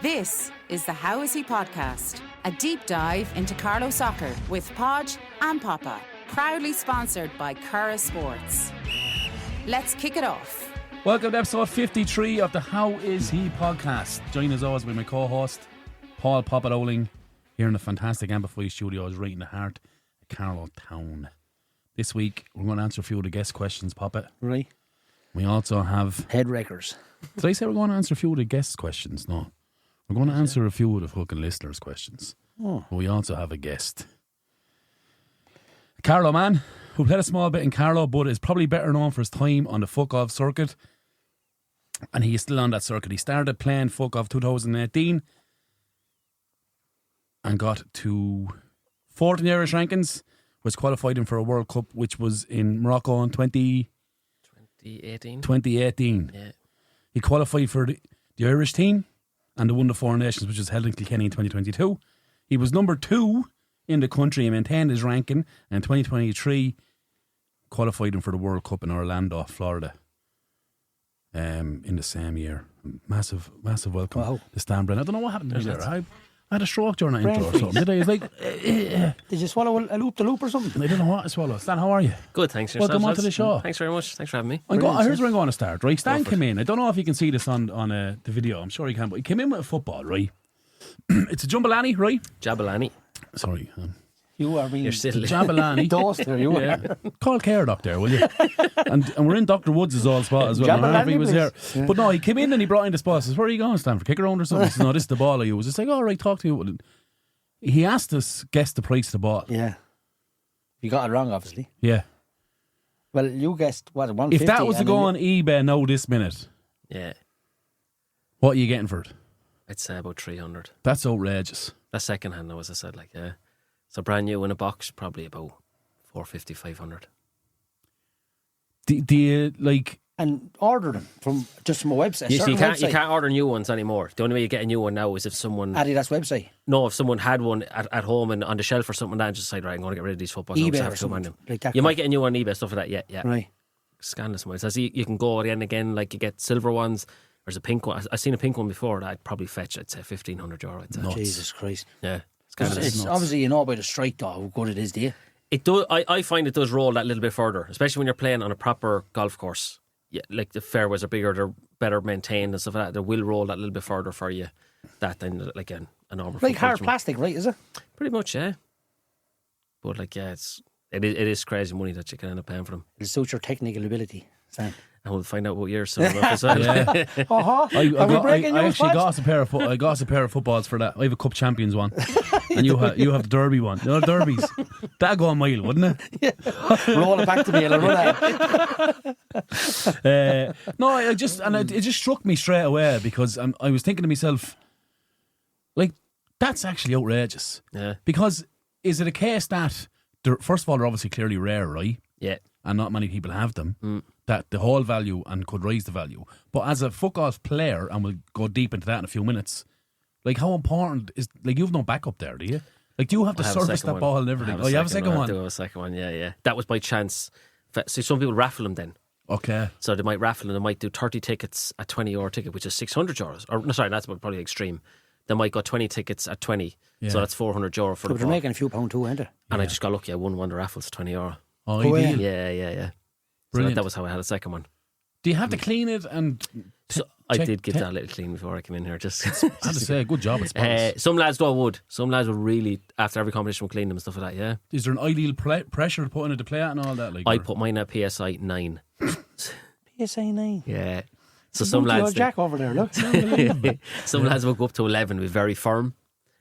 This is the How Is He podcast, a deep dive into Carlow soccer with Podge and Papa, proudly sponsored by Curra Sports. Let's kick it off. Welcome to episode 53 of the How Is He podcast. Joined as always with my co-host, Paul Papa Rowling, here in the fantastic Ampifi Studios right in the heart of Carlow town. This week, we're going to answer a few of the guest questions, Papa. Right. We also have... Head wreckers. Did I say we're going to answer a few of the guest questions? No. We're going to answer a few of the fucking listeners' questions. Oh. But we also have a guest. A Carlow man who played a small bit in Carlow, but is probably better known for his time on the Footgolf circuit. And he is still on that circuit. He started playing Footgolf 2018 and got to 4th in the Irish rankings, which qualified him for a World Cup, which was in Morocco in 2018. Yeah. He qualified for the Irish team and they won the Four Nations, which was held in Kilkenny in 2022. He was number 2 in the country and maintained his ranking, and in 2023 qualified him for the World Cup in Orlando, Florida, in the same year. Massive welcome to Stan Brennan. I don't know what happened to me there. I had a stroke during that intro or something. Did I? It's like, Did you swallow a loop or something? I don't know what I swallowed. Stan, how are you? Good, thanks. Welcome onto the show. Thanks very much. Thanks for having me. Here's where I'm going to start, right? Stan came in. I don't know if you can see this on the video. I'm sure you can, but he came in with a football, right? It's a Jumbalani, right? Jabalani. Sorry. You are being You're still Jabalani. Doster, you are. Call Care Doctor, will you? and we're in Dr. Woods' old spot as well. I don't know if he was here. Yeah. But no, he came in and he brought in the spot. I says, where are you going, Stan? For kick around or something? He says, no, this is the ball I use. It's like, all right, talk to you. He asked us guess the price of the ball. Yeah. You got it wrong, obviously. Yeah. Well, you guessed, what, 150? If that was to go on eBay now this minute, Yeah. what are you getting for it? I'd say about 300. That's outrageous. That's second hand, though, as I said. Like, yeah. So brand new in a box, probably about 450, 500. Do you, like... And order them from a website. You can't order new ones anymore. The only way you get a new one now is if someone... Adidas website. No, if someone had one at home and on the shelf or something, and just decide, right, I'm going to get rid of these footballs. eBay or something. Like that. You might get a new one on eBay, stuff like that, yeah. Right. Scandalous ones. As you can go again, like you get silver ones. There's a pink one. I've seen a pink one before that I'd probably fetch, I'd say €1,500. I'd say. Nuts. Jesus Christ. Yeah. It's obviously, you know about the strike, though, how good it is, do you? It does. I find it does roll that little bit further, especially when you're playing on a proper golf course. Yeah, like the fairways are bigger, they're better maintained and stuff like that. They will roll that little bit further for you. That than like a normal. Like hard plastic, right? Is it? Pretty much, yeah. But like, yeah, it is crazy money that you can end up paying for them. It'll suit your technical ability, Sam. And we'll find out what years soon enough as well. Yeah. Uh-huh. I actually I got us a pair of footballs for that. I have a Cup Champions one, and you have the Derby one. You know, the Derbies. That'd go a mile, wouldn't it? Yeah. Roll it back to me and I'll run it. No, it just struck me straight away because I was thinking to myself, like, that's actually outrageous. Yeah. Because is it a case that first of all they're obviously clearly rare, right? Yeah. And not many people have them. That the whole value and could raise the value. But as a footgolf player, and we'll go deep into that in a few minutes, like how important is, like, you have no backup there, do you? Like, do you have to service that ball and everything? Oh, you have a second one? I do have a second one, yeah. That was by chance. See, some people raffle them then. Okay. So they might raffle and they might do 30 tickets at €20 ticket, which is €600. Or no, sorry, that's probably extreme. They might go 20 tickets at 20. Yeah. So that's €400 for the But they're ball. making a few pound too, ain't they? And I just got lucky. I won one of the raffles, €20. Oh, yeah. Yeah. So Brilliant. that was how I had a second one. Do you have to clean it and... So I did give that a little clean before I came in here. Just I have to say, good job at spots. some lads would. Some lads would really, after every competition, would clean them and stuff like that, yeah. Is there an ideal pressure to put into play at and all that? Like, I put mine at PSI 9. PSA 9. Yeah. So some lads... Jack over there, look. Some lads will go up to 11 with very firm,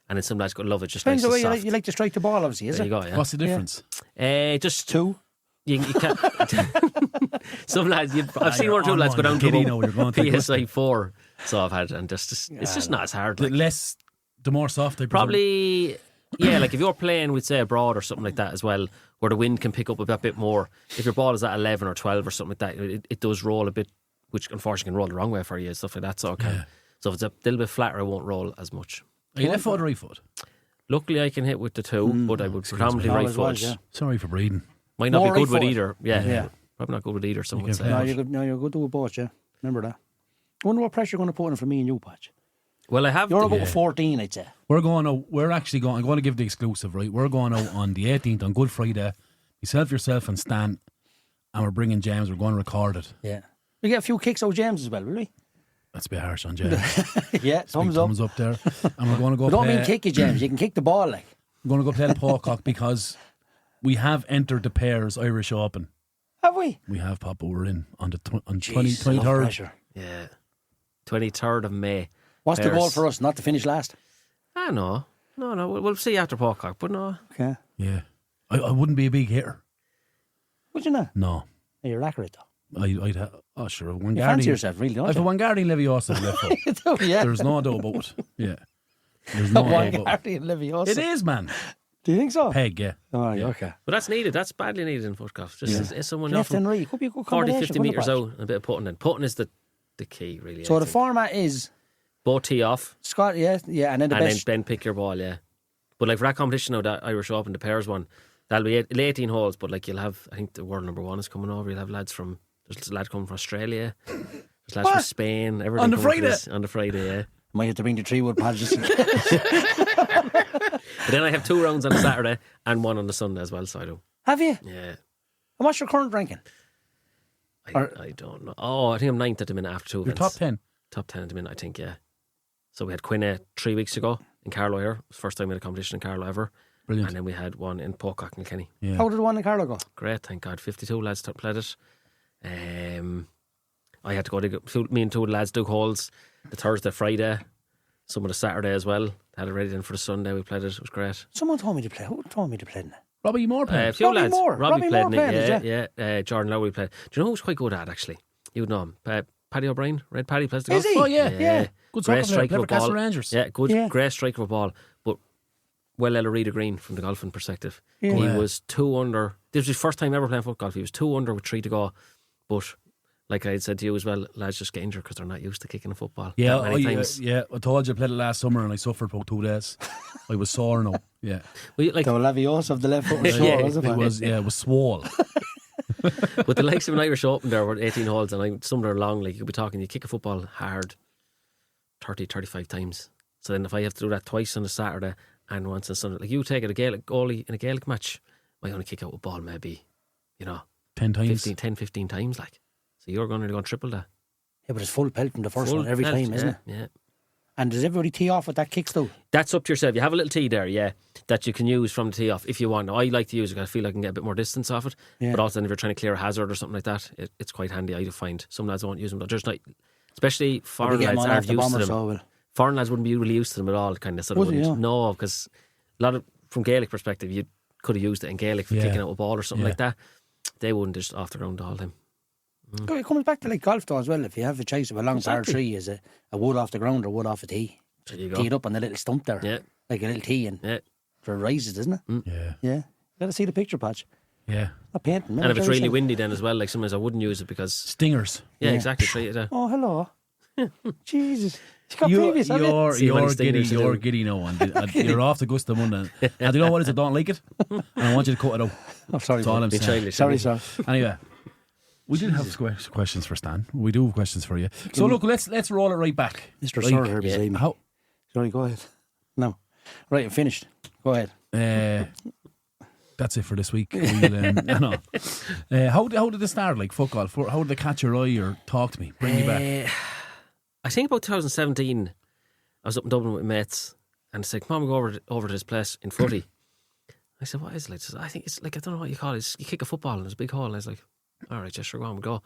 and then some lads could love it just Depends nice the and way soft. you like to strike the ball, obviously, is There it? you go, yeah. What's the difference? Just 2. You can't. Some lads, I've seen one or two lads go down to You're going to PSI 4. So I've had, and just it's just not as hard. Like. The more soft they Probably, yeah. Like if you're playing with, say, abroad or something like that as well, where the wind can pick up a bit more. If your ball is at 11 or 12 or something like that, it does roll a bit, which unfortunately can roll the wrong way for you and stuff like that. So So if it's a little bit flatter, it won't roll as much. Are you left foot or right foot? Luckily, I can hit with the two, but I would predominantly right foot. Yeah. Sorry for breathing. Might not More be good right with foot. either. Yeah. Probably not good with either, some would say. No, you're good to a boat, yeah. Remember that. I wonder what pressure you're going to put in for me and you, Patch. Well, I have. You're about 14, I'd say. We're going out. We're actually going. I'm going to give the exclusive, right? We're going out on the 18th on Good Friday. Yourself, and Stan, and we're bringing James. We're going to record it. Yeah. We get a few kicks out James as well, will we? That's a bit harsh on James. Yeah, thumbs up. Thumbs up there. And we're going to go. I don't play, mean kick you, James. You can kick the ball, like. We're going to go play the Pocock because we have entered the Pairs Irish Open. Have we? We have, Papa. We're in on the Jeez, I love 23rd. pressure. Yeah. 23rd of May. What's the goal for us? Not to finish last? No. We'll see after Pocock, but no. Okay. Yeah. I wouldn't be a big hitter. Would you not? No. You're accurate, though. I'd have, sure. One You fancy yourself, really, don't I've a you? Wangardian Leviosa left foot. Yeah. There's no doubt about it. Yeah. There's no doubt about it. Wangardian Leviosa. It is, man. Do you think so? Peg, yeah. Oh, yeah. Okay. But that's needed. That's badly needed in Footgolf. Just is someone Left off and right. Could be a good 40, combination. 50 metres out and a bit of putting in. Putting is the key, really. So I the think. format is Both tee off Scott, yeah, and then the and best. then pick your ball, yeah. But like for that competition now, that Irish Open, the Pairs one, that'll be 18 holes, but like you'll have, I think the world number 1 is coming over. You'll have lads there's a lad coming from Australia. There's lads from Spain. Everything On the coming Friday? on the Friday, yeah. Might have to bring the 3-wood pads. But then I have 2 rounds on the Saturday and 1 on the Sunday as well, so I do. Have you? Yeah. And what's your current ranking? I don't know. Oh, I think I'm 9th at the minute after 2 You're events. top 10. Top 10 at the minute, I think, yeah. So we had Quinna 3 weeks ago in Carlow here. It was the first time we had a competition in Carlow ever. Brilliant. And then we had one in Pocock and Kenny. Yeah. How did the one in Carlow go? Great, thank God. 52 lads played it. I had to go me and 2 of the lads dug holes the Thursday, Friday, some of the Saturday as well. Had it ready then for the Sunday. We played it. It was great. Someone told me to play. Who told me to play in it? Robbie Moore A played. few Robbie lads. Moore. Robbie played Moore in it. played it, Yeah. Jordan Lowry played. Do you know who's quite good at actually? You would know him. Paddy O'Brien. Red Paddy plays the golf. Is he? Oh, yeah. Yeah. Good Great soccer player. strike Played of for a ball. Castle Rangers. Yeah, good. Yeah. Great strike of a ball. But well, Ella Reader Green from the golfing perspective. Yeah. He Yeah. was 2 under. This was his first time ever playing foot golf. He was 2 under with 3 to go. But like I had said to you as well, lads just get injured because they're not used to kicking a football. Yeah, that many times. yeah. I told you I played it last summer and I suffered about 2 days. I was sore now. Yeah. Well, like, The Leviosa of the left foot was Yeah, sore, wasn't it? It was swole. but the likes of an Irish Open there were 18 holes and some of them are long. Like you could be talking, you kick a football hard 30, 35 times. So then if I have to do that twice on a Saturday and once on Sunday, like you take it a Gaelic goalie in a Gaelic match, I only kick out a ball maybe, 10 times. 15 times like. So you're going to go and triple that. Yeah, but it's full pelt from the first Full one every pelt, time, isn't it? Yeah. And does everybody tee off with that kick though? That's up to yourself. You have a little tee there, yeah, that you can use from the tee off if you want. Now, I like to use it because I feel I can get a bit more distance off it. Yeah. But also, then if you're trying to clear a hazard or something like that, it's quite handy. I find some lads won't use them. But just like, especially foreign Get lads them on aren't off the used to bomber, them. so well. Foreign lads wouldn't be really used to them at all. Kind of, so they Would they, wouldn't. yeah? No, because a lot of from Gaelic perspective, you could have used it in Gaelic for Yeah. kicking out a ball or something Yeah. like that. They wouldn't just off the ground the whole time. It comes back to like golf though as well. If you have a choice of a long Exactly. par 3 is a wood off the ground or wood off a tee. There you go. Tee it up on the little stump there. Yeah. Like a little tee and Yeah. for rises, isn't it? Yeah. Yeah. You gotta see the picture, Patch. Yeah. Not painting. And if it's really windy, then as well, like sometimes I wouldn't use it because Stingers. yeah. Exactly. Try it out. Oh, hello. Jesus. You got previous, haven't you? See what You're it's giddy. stingers to You're do. giddy now. And you're off the Gusta Monday. And you know what it is? I don't like it. And I want you to cut it out. Oh, sorry. That's all I'm Be saying. childish. Sorry, sir. Anyway, we did have questions for Stan. We do have questions for you. So look, let's roll it right back. Mr. Like, Sir here beside me. How Sorry, go ahead. No. Right, I'm finished. Go ahead. that's it for this week. No. How did it start? Like Footgolf? How did it catch your eye or talk to me? Bring you back. I think about 2017, I was up in Dublin with mates and said, "Come on, we go over to this place in Footy." I said, "What is it?" Like, I think it's like, I don't know what you call it. You kick a football and there's a big hole. And I was like, "All right, just sure, go on, we go."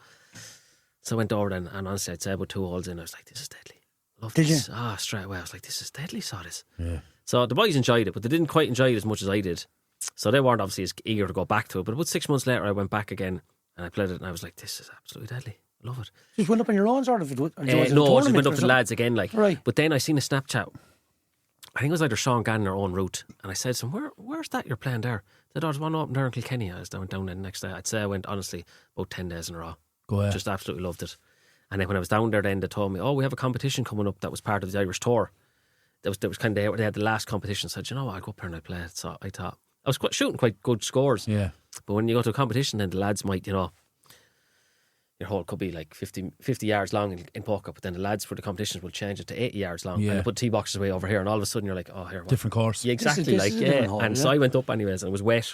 So I went over then, and honestly, I'd say about 2 holes in, I was like, "This is deadly." Love Did this. you? Straight away, I was like, "This is deadly." Saw this. Yeah. So the boys enjoyed it, but they didn't quite enjoy it as much as I did. So they weren't obviously as eager to go back to it. But about 6 months later, I went back again and I played it, and I was like, "This is absolutely deadly. I love it." Just went up on your own sort of? Or was it a No, I just tournament went or up to the something? lads again, like. Right. But then I seen a Snapchat. I think it was either Sean Gannon or Owen Root, and I said to him, "Where's that you're playing there?" They said, "Oh, there's one up there in Kilkenny." I went down there the next day. I'd say I went honestly about 10 days in a row. Go ahead. Just absolutely loved it. And then when I was down there, then they told me, "Oh, we have a competition coming up that was part of the Irish tour." That was kind of, they had the last competition. So I said, "You know what? I'll go up there and I'll play it." So I thought I was shooting quite good scores. Yeah. But when you go to a competition, then the lads might, your hole could be like 50 yards long in poker, but then the lads for the competitions will change it to 80 yards long, and they put tee boxes away over here, and all of a sudden you're like, oh, here, what? Different course. Yeah, exactly. This is a different hole, and so I went up anyways, and it was wet.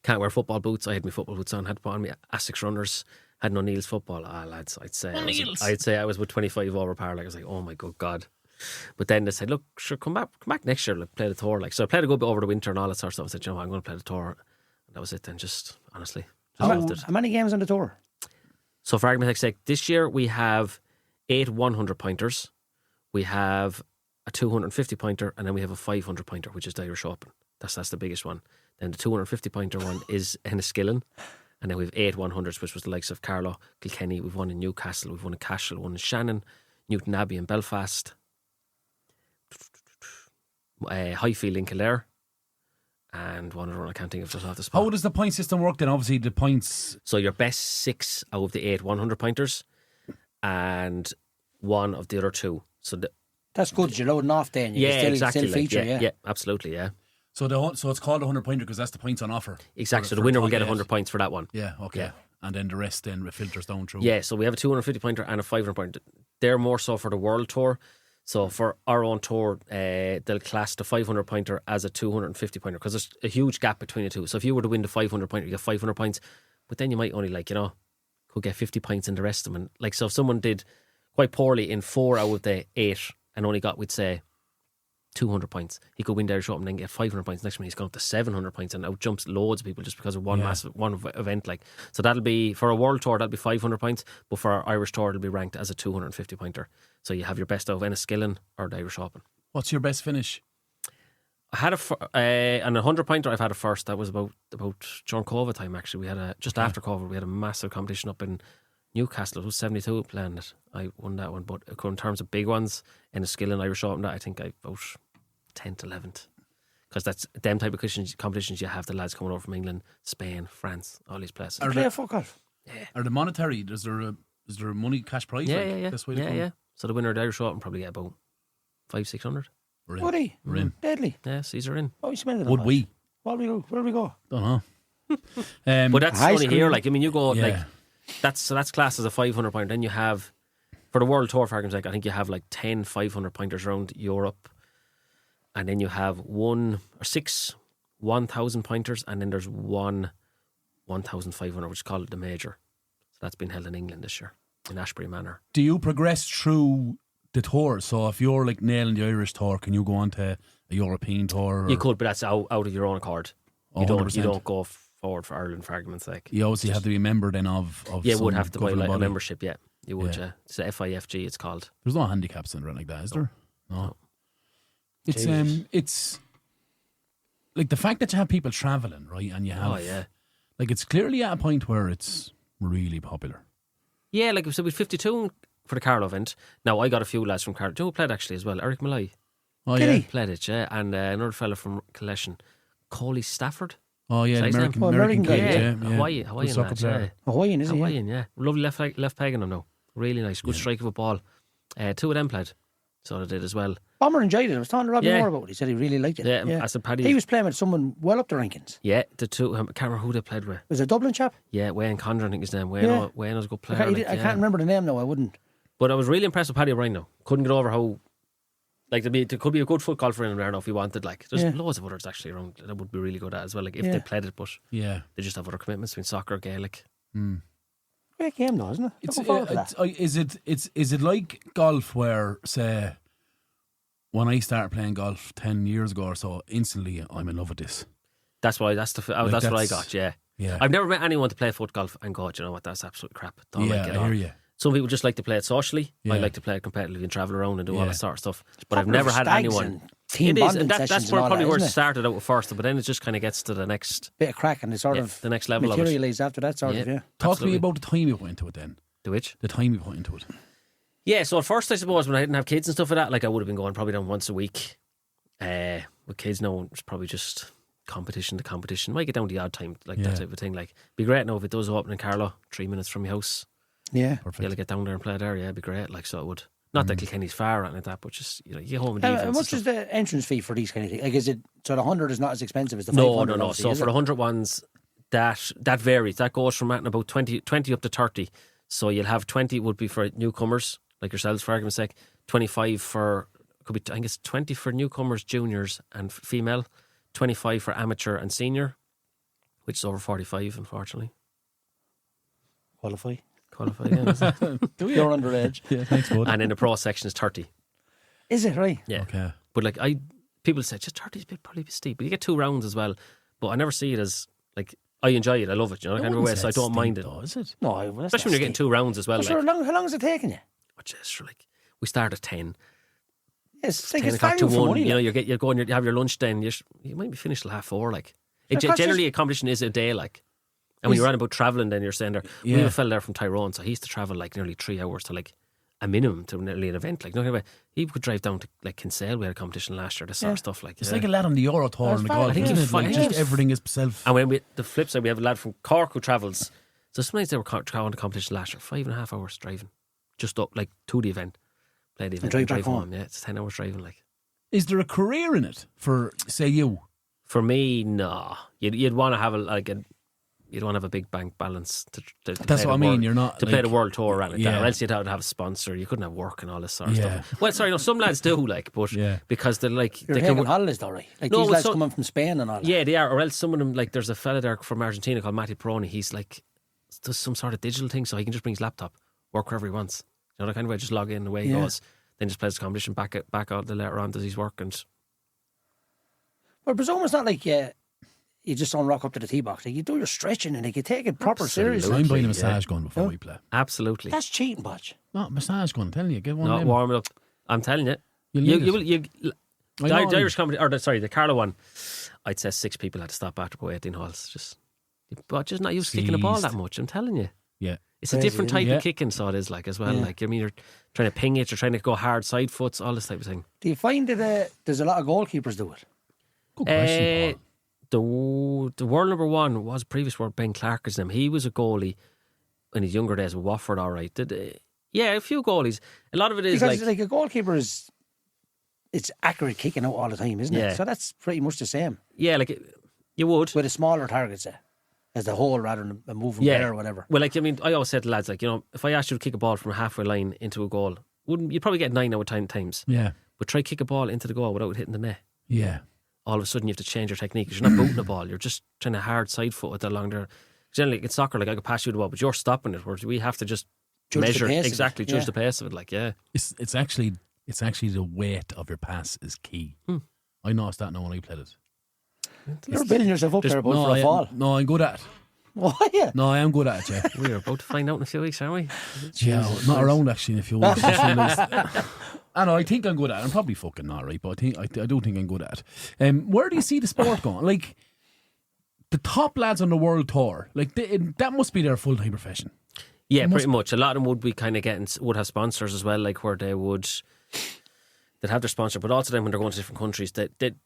Can't wear football boots. I had my football boots on. Had to put on my Asics runners. Had no Neil's football. Lads, I'd say I was with 25 over par. Like I was like, oh my good God. But then they said, look, sure, come back next year, like, play the tour. Like, so I played a good bit over the winter and all that sort of stuff. I said, you know, I'm going to play the tour. And that was it then, just honestly. How many games on the tour? So for argument's sake, this year we have 8 100-pointers. We have a 250-pointer, and then we have a 500-pointer, which is the Irish Open. That's the biggest one. Then the 250-pointer one is Enniskillen. And then we have 8 100s, which was the likes of Carlow, Kilkenny. We've won in Newcastle. We've won in Cashel. One in Shannon, Newton Abbey in Belfast. Highfield in Kildare, and one other one I can't think of just off the spot. How does the point system work then? Obviously the points, so your best 6 out of the 8 100-pointers and one of the other 2. So that's good. You're loading off then. You can exactly. Still feature, yeah, absolutely, yeah. So it's called a 100-pointer because that's the points on offer. Exactly. So the winner will get 100 points for that one. Yeah. Okay. Yeah. And then the rest then filters down through. Yeah. So we have a 250-pointer and a 500-pointer. They're more so for the World Tour. So for our own tour, they'll class the 500-pointer as a 250-pointer because there's a huge gap between the two. So if you were to win the 500-pointer, you get 500 points, but then you might only could get 50 points in the rest of them. And so if someone did quite poorly in 4 out of the 8 and only got, we'd say, 200 points, he could win the Irish Open and then get 500 points. Next one he's gone up to 700 points and out jumps loads of people just because of one event. So that'll be, for a world tour, that'll be 500 points, but for our Irish tour it'll be ranked as a 250-pointer. So you have your best out of Enniskillen or the Irish Open. What's your best finish? I had on a 100-pointer I've had a first. That was about during COVID time actually. We had just after COVID we had a massive competition up in Newcastle. It was 72 playing it. I won that one, but in terms of big ones, Enniskillen, Irish Open, that I think I about 10th, 11th, because that's them type of competitions. You have the lads coming over from England, Spain, France, all these places. Are they a fuck off? Yeah. Are the monetary? Is there a money cash prize? Yeah. This way to come? Yeah. So the winner of the Irish Open probably get about 500-600. Would he? We're in. Deadly. Yeah, C's are in. Oh, you smell it. Would we? Where do we go? Don't know. But that's only here. Like, I mean, you go yeah. like that's classed as a 500-pointer. Then you have, for the World Tour, for argument's sake, I think you have like 10 500-pointers around Europe, and then you have 1 or 6 1,000-pointers, and then there's 1 1,500, which is called the Major. So that's been held in England this year in Ashbury Manor. Do you progress through the tour? So if you're like nailing the Irish tour, can you go on to a European tour? You could, but that's out of your own accord. You 100%. don't go forward for Ireland, for argument's sake. You obviously have to be a member then of yeah, some would have to buy like a body. membership. Yeah, you would. Yeah. It's the FIFG. It's called. There's no handicaps in it like that, is there? No. Jesus. It's like the fact that you have people travelling, right? And you have, like, it's clearly at a point where it's really popular. Yeah, like so we 52 for the Carlow event. Now I got a few lads from Carlow. Joe played actually as well. Eric Malloy. Oh yeah, played it. Yeah, and another fella from Collection, Coley Stafford. Oh yeah, American guy. Yeah. Hawaiian lads, yeah. Hawaiian, is he? Hawaiian, yeah. Lovely left peg on him now. Really nice. Good strike of a ball. 2 of them played. So they did as well. Bomber enjoyed it. I was talking to Robbie Moore about it. He said he really liked it. Yeah. I said Paddy. He was playing with someone well up the rankings. Yeah, the two. I can't remember who they played with. Was it a Dublin chap? Yeah, Wayne Condren, I think his name. Wayne was a good player. I can't remember the name now. I wouldn't. But I was really impressed with Paddy O'Brien now. Couldn't get over how, like, there could be a good foot golf for him there now if he wanted. Like, there's loads of others actually around that would be really good at as well. Like, if they played it, but they just have other commitments between soccer, Gaelic. Great game though, isn't it? Looking forward to that. Is it like golf where, say, when I started playing golf 10 years ago or so, instantly I'm in love with this? That's what I got. Yeah. I've never met anyone to play foot golf and go, do you know what? That's absolute crap. Don't like it. I hear you. Some people just like to play it socially. I like to play it competitively and travel around and do all that sort of stuff. But I've never had anyone. Team bonding sessions that's and all probably that, where it isn't it? started out first, but then it just kind of gets to the next bit of crack and it sort of the next level materialise after that sort of. Talk to me about the time you put into it then. The time you put into it. Yeah, so at first I suppose when I didn't have kids and stuff like that, like I would have been going probably down once a week. With kids now, it's probably just competition to competition. Might get down the odd time, like that type of thing. Like, be great now if it does open in Carlow, 3 minutes from your house. Yeah, perfect. Be able to get down there and play there. Yeah, it'd be great. Like, so it would. Not that Kilkenny's far or anything like that, but just, you get home and defense. How much is the entrance fee for these kind of things? Like, is it so the 100 is not as expensive as the 500? No. So for the 100 ones, That varies. That goes from about 20 up to 30. So you'll have 20 would be for newcomers, like yourselves, for argument's sake. 25 for, I think it's 20 for newcomers, juniors and female. 25 for amateur and senior, which is over 45, unfortunately. Qualify, yeah. You're underage. Yeah, thanks, bud. And then the pro section is 30. Is it, right? Yeah. Okay. But like people say, just 30 is probably a bit steep. But you get 2 rounds as well. But I never see it as, like, I enjoy it. I love it, you know, kind of way, so I don't mind it. Though, is it? No, Especially when you're getting 2 rounds as well. Well, sure, how long is it taking you? Just like, we start at 10. It's like 10 it's o'clock to value for 1. money. You know, you have your lunch then. You might be finished till 4:30. Like, generally, a competition is a day, like. And when you're on about travelling, then you're saying there. We have a fella there from Tyrone, so he used to travel like nearly 3 hours to like a minimum to nearly an event. Like, no, he could drive down to like Kinsale. We had a competition last year, this sort of stuff. Like, It's like a lad on the Euro Tour and the golf. I think Isn't it? Like, just everything is self. And when the flip side, we have a lad from Cork who travels. So sometimes they were going to competition last year, 5.5 hours driving, just up like to the event, play the event, and drive back home. Yeah, it's 10 hours driving. Like, Is there a career in it for, say, you? for me, no. You'd want to have you'd want to have a big bank balance to That's play what I the mean. world- You're not to like, play the world tour around like that, Yeah. or else you'd have to have a sponsor. You couldn't have work and all this sort of Yeah. stuff. Well, sorry, no, some lads do like, but because they're like You're they taking can. holidays though, right? Like No, these well, lads so- coming from Spain and all that. Yeah, they are. Or else some of them, like, there's a fella there from Argentina called Matty Peroni. He's like, does some sort of digital thing, so he can just bring his laptop, work wherever he wants. You know, that kind of way, just log in, away he goes. Then just plays the competition back out the later on, does his work. And But I presume it's not like you just don't rock up to the tee box. Like, you do your stretching and you take it proper seriously. I'm buying a massage gun before we play. absolutely. That's cheating, Bodge. Not massage gun, I'm telling you. Get one Not in. warm it up. I'm telling you. I know. The Irish company, or the Carlow one, I'd say 6 people had to stop after about 18 holes. But just not used to kicking the ball that much, I'm telling you. Yeah. It's a different type of kicking, so it is, like, as well. Yeah. Like, I mean, you're trying to ping it, you're trying to go hard side foots, all this type of thing. Do you find that there's a lot of goalkeepers do it? Good question, Paul. The world number 1 was previous world, Ben Clark is him. He was a goalie in his younger days with Watford, all right. Yeah, a few goalies. A lot of it is Because like a goalkeeper it's accurate kicking out all the time, isn't Yeah. it? So that's pretty much the same. Yeah, like, you would. With a smaller target, say, as the whole rather than a moving Yeah. player or whatever. Well, like, I mean, I always said to lads, like, you know, if I asked you to kick a ball from a halfway line into a goal, you'd probably get 9 out of 10 times. Yeah. But try kick a ball into the goal without hitting the net. Yeah. All of a sudden you have to change your technique because you're not booting the ball. You're just trying to hard side foot it along there. Generally, in soccer, like, I could pass you the ball, but you're stopping it. Whereas we have to just Judge the measure pace of it, exactly, judge yeah. the pace of it. Like, yeah, It's actually the weight of your pass is key. I noticed that now when I played it. You're building yourself up there, bud, No, for a fall. No, I'm good at it. What? Yeah. No, I am good at it, yeah. we're about to find out in a few weeks, aren't we? Yeah, not around actually in a few weeks. I know, I think I'm good at it. I'm probably fucking not right, but I do think I'm good at it. Where do you see the sport going? Like, the top lads on the world tour, like, that must be their full-time profession. Yeah, pretty much. A lot of them would be kind of would have sponsors as well, like where they'd have their sponsor, but also then when they're going to different countries,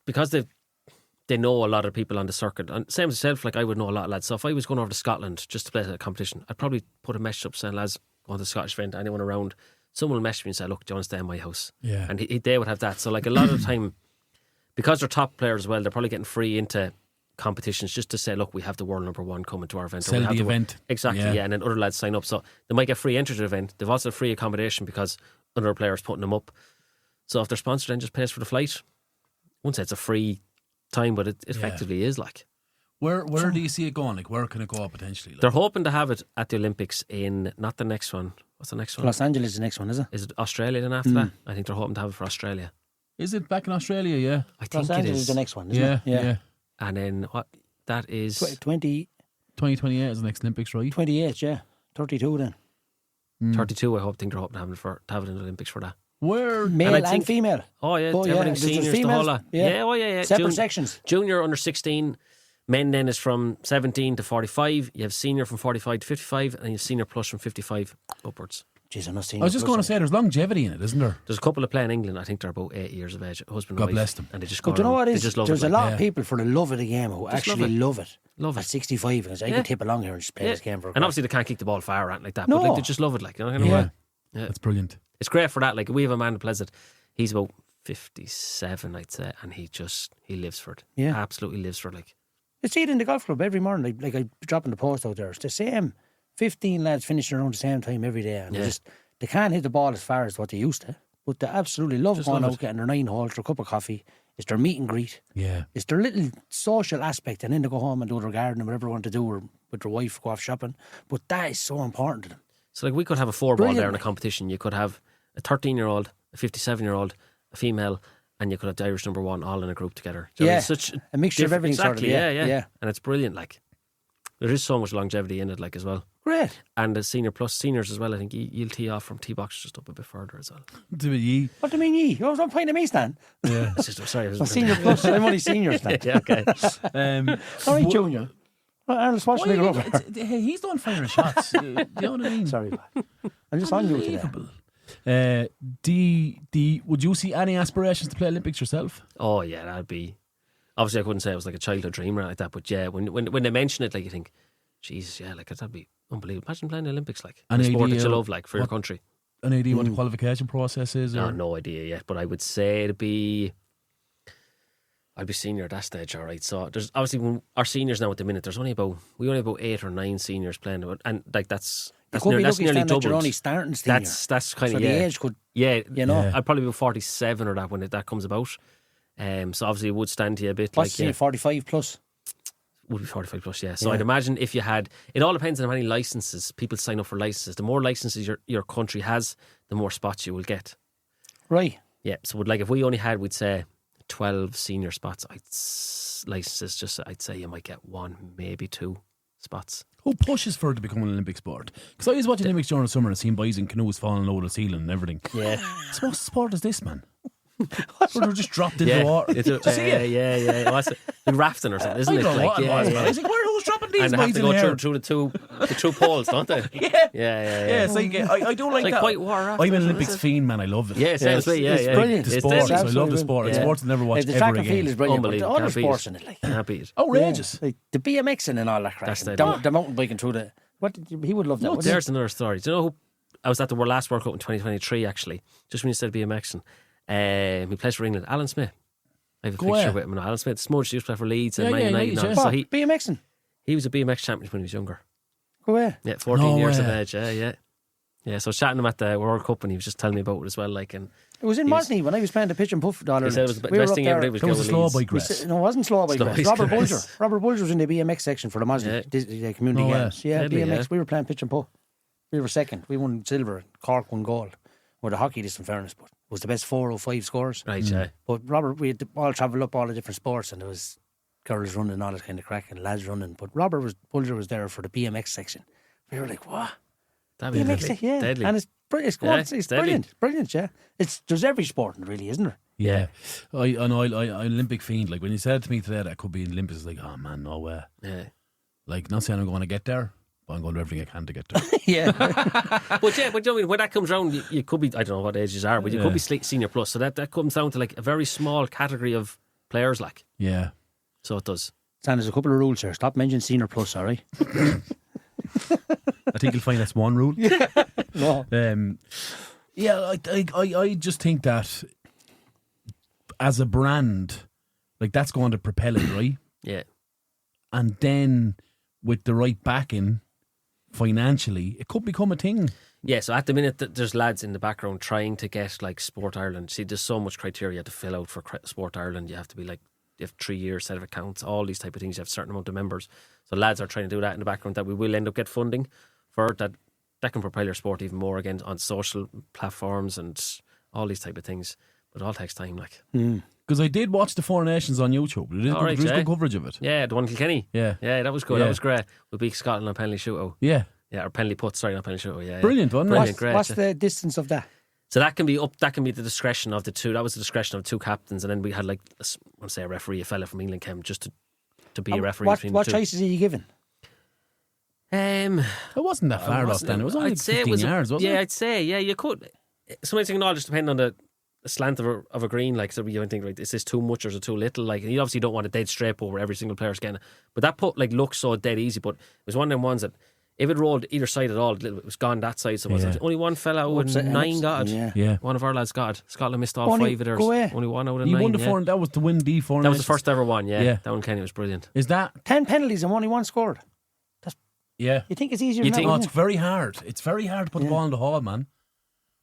because they know a lot of people on the circuit. And same as yourself, like, I would know a lot of lads. So if I was going over to Scotland just to play a competition, I'd probably put a message up saying, lads, going to the Scottish event, anyone around, someone will message me and say, look, do you want to stay in my house? Yeah. And they would have that. So, like, a lot of the time, because they're top players as well, they're probably getting free into competitions just to say, look, we have the world number 1 coming to our event. Sell the event. Exactly, yeah. And then other lads sign up. So they might get free entry to the event. They've also free accommodation because other players putting them up. So if they're sponsored, then just pays for the flight. I wouldn't say it's a free time, but it effectively is, like. Where do you see it going? Like, where can it go up potentially? Like? They're hoping to have it at the Olympics in, not the next one. What's the next one? Los Angeles is the next one, is it? Is it Australia then after that? I think they're hoping to have it for Australia. Is it back in Australia? Yeah. I think Los it Angeles is. is the next one, isn't Yeah, it? yeah. And then what? That is 2028 is the next Olympics, right? 28, yeah. 32 then. 32. I think they're hoping to have it in the Olympics for that. Where Male I and think- female. Oh yeah, Oh, yeah. everything There's seniors, the females, whole lot. yeah. Yeah, oh yeah. Separate sections. Junior under 16. Men then is from 17 to 45. You have senior from 45 to 55, and you have senior plus from 55 upwards. Jeez, I'm not seeing I was just going to say, there's longevity in it, isn't there? There's a couple that play in England. I think they're about 8 years of age, husband God and wife. bless them. And they just go But you know around. what They is? just love There's it, a like, lot of people for the love of the game who Just actually love it. love it. At 65, because I Yeah. could tip along here and just play Yeah. this game for a And crack. obviously they can't kick the ball far or anything like that, No. but like, they just love it. Like, you know, kind of Yeah. way. Yeah. That's brilliant. It's great for that. Like, we have a man that plays it. He's about 57, I'd say, and he lives for it. Yeah. Absolutely lives for it. Like, You see it in the golf club every morning. Like I dropping the post out there. It's the same 15 lads finishing around the same time every day. And they can't hit the ball as far as what they used to. But they absolutely love going out, getting their 9 holes, their cup of coffee. It's their meet and greet. Yeah. It's their little social aspect. And then they go home and do their garden and whatever they want to do, or with their wife, go off shopping. But that is so important to them. So like we could have a 4-ball there in a competition. You could have a 13-year-old, a 57-year-old, a female, and you could have the Irish number 1 all in a group together. It's such a mixture of everything. Exactly, sort of, yeah. And it's brilliant. Like there is so much longevity in it, like as well. Great. And the seniors as well. I think you'll tee off from tee box just up a bit further as well. Do ye? What do you mean ye? You was on point of me, Stan. Yeah. Sorry, I'm senior plus. I'm only senior, Stan. Yeah, okay. All right, junior. Arnold Schwarzenegger. Hey, he's done firing shots. Do you know what I mean? Sorry, I'm just on you today. Would you see any aspirations to play Olympics yourself? Oh yeah, that'd be. Obviously, I couldn't say it was like a childhood dream or like that, but yeah, when they mention it, like you think, Jesus, yeah, like that'd be unbelievable. Imagine playing the Olympics, like a sport that you love, like for your country. An idea what the qualification process is? Or? No idea yet, but I would say I'd be senior at that stage, all right. So there's obviously when our seniors now at the minute. There's only about 8 or 9 seniors playing, and like that's nearly doubled. You're only starting senior. That's kind so of the age could I'd probably be 47 or that when that comes about. So obviously it would stand to you a bit. What's 45 plus? Would be 45 plus, yeah. So I'd imagine if you had, it all depends on how many licenses people sign up for licenses. The more licenses your country has, the more spots you will get. Right. Yeah. So if we only had, we'd say 12 senior spots, licenses. I'd say you might get 1, maybe 2 spots. Who pushes for it to become an Olympic sport? Because I was watching Olympics during the summer and seen boys in canoes falling over the ceiling and everything. Yeah. So what sport is this, man? They're just dropped into the water. Yeah. What's it? Like rafting or something, isn't it? I Like, I was like, who's dropping these and they have boys to in go through the two poles, don't they? Yeah. So I don't like like that. white water rafting. I'm an Olympics fiend, man. I love it. Yeah, it's brilliant. The sport. I love the sport. It's sports I never watched the ever track again. and field is brilliant. But the Unbelievable. other sports in it, like Can't beat it. Outrageous. Like the BMXing and all that crap. The mountain biking through the. He would love that. There's another story. Do you know who? I was at the last World Cup in 2023, actually. Just when you said BMXing. He plays for England. Alan Smith. I have a picture with him. Alan Smith, Smudge, used to play for Leeds and Man United. So BMXing? He was a BMX champion when he was younger. Go away. Yeah, 14 years of age. Yeah. So I was chatting him at the World Cup and he was just telling me about it as well. Like, and it was in Mosney when I was playing the pitch and puff dollar. He said it was the best thing ever did was go to Leeds. Slow bike race. No, it wasn't slow bike race. Robert Bulger was in the BMX section for the Mosney community games. Yeah, Deadly, BMX. We were playing pitch and puff. We were second. We won silver. Cork won gold. Or the hockey, this in fairness, but it was the best 405 scores. Right, yeah. But Robert, we had all travelled up all the different sports, and there was girls running, all that kind of crack, and lads running. But Bulger was there for the BMX section. We were like, what? BMX, yeah. Deadly. And it's brilliant, yeah. There's every sport, really, isn't there? Yeah. I'm Olympic fiend. Like when you said to me today that I could be in Olympics, like, oh man, no way. Yeah. Like, not saying I'm going to get there, but I'm going to do everything I can to get there. Yeah. But you know, when that comes round, you could be, I don't know what ages are, but you could be senior plus. So that comes down to like a very small category of players, like. Yeah. So it does. Stan, there's a couple of rules here. Stop mentioning senior plus, all right? I think you'll find that's one rule. No. I just think that as a brand, like that's going to propel it, right? Yeah. And then with the right backing financially, it could become a thing. Yeah, so at the minute there's lads in the background trying to get like Sport Ireland. See, there's so much criteria to fill out for Sport Ireland. You have to be like, you have 3 years set of accounts, all these type of things. You have a certain amount of members. So lads are trying to do that in the background, that we will end up get funding for that can propel your sport even more again on social platforms and all these type of things. But it all takes time, like. Because I did watch the Four Nations on YouTube. There was good coverage of it. Yeah, the one in Kilkenny. Yeah, that was good. Yeah. That was great. We beat Scotland on penalty shootout. Yeah, or penalty put. Sorry, not penalty shootout. Yeah, brilliant, wasn't it? Brilliant, great. What's the distance of that? So that can be up. That can be the discretion of the two. That was the discretion of two captains, and then we had like I want to say a referee, a fella from England came just to be a referee. What choices are you given? It wasn't that far off then. It was only 15 yards, wasn't it? Yeah, I'd say. Yeah, you could. Sometimes you can all just depend on the slant of a green. Like, so you think, like, is this too much or is it too little? Like, and you obviously don't want a dead straight over every single player's getting it. But that putt like looks so dead easy. But it was one of them ones that if it rolled either side at all, it was gone that side. So it was only one fella out of 9 got it. Yeah. One of our lads got it. Scotland missed all Only 5 of theirs. go away. Only one out of He 9. won the four, that was to win the four. That was the first ever one, Yeah. That one, Kenny, was brilliant. Is that? 10 penalties and only one scored. Yeah. You think it's easier You than think- that? No, it's very hard. It's very hard to put the ball in the hole, man.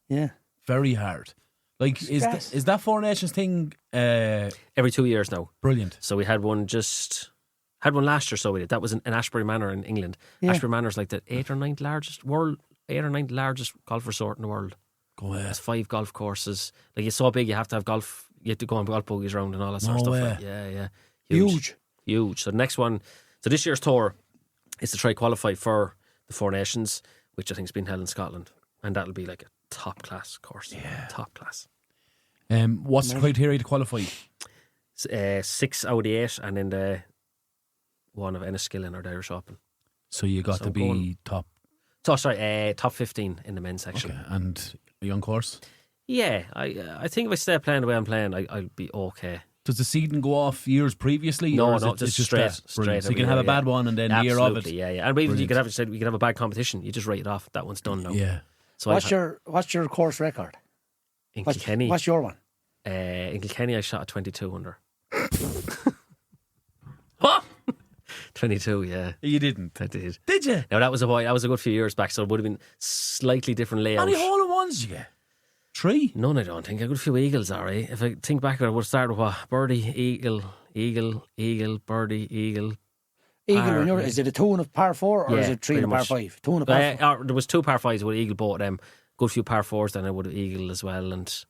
Yeah. Very hard. Like, Stress. is that Four Nations thing Every 2 years now. brilliant? So we had one last year, so we did. That was in Ashbury Manor in England. Yeah. Ashbury Manor is like the 8th or 9th largest golf resort in the world. Go ahead. It's 5 golf courses. Like, it's so big, you have to have golf. You have to go on golf bogies around and all that sort of No stuff. way. Yeah. Huge. So the next one, so this year's tour is to try qualify for the Four Nations, which I think has been held in Scotland, and that'll be like a top class course. Yeah, top class. What's the criteria to qualify? 6 out of the 8, and then the one of Enniskillen or the Irish Open. So you got So to be going- top. So sorry, top 15 in the men's section. Okay. And a young course. Yeah, I think if I stay playing the way I'm playing, I'll be okay. Does the seeding go off years previously? No, or is no, it, just it's straight. that? Brilliant. So you every can have year, a bad one and then the year of it. Absolutely, yeah. And even you could have a bad competition. You just write it off. That one's done now. Yeah. So What's your course record? in Kilkenny? What's your one? In Kilkenny, I shot a 22 under. What? 22, yeah. You didn't. I did. Did you? Now that was a good few years back, so it would have been slightly different layout. How many hole in ones you get? 3? None, I don't think. I got a few eagles, all right. If I think back, I would have started with what? Birdie, eagle, birdie, eagle. Eagle, is it a 2 and a par 4 or Yeah, is it 3 and a pretty par much. 5? 2 and a par 4. There was 2 par 5s with eagle, both of them. Good few par 4s, then I would have eagle as well. And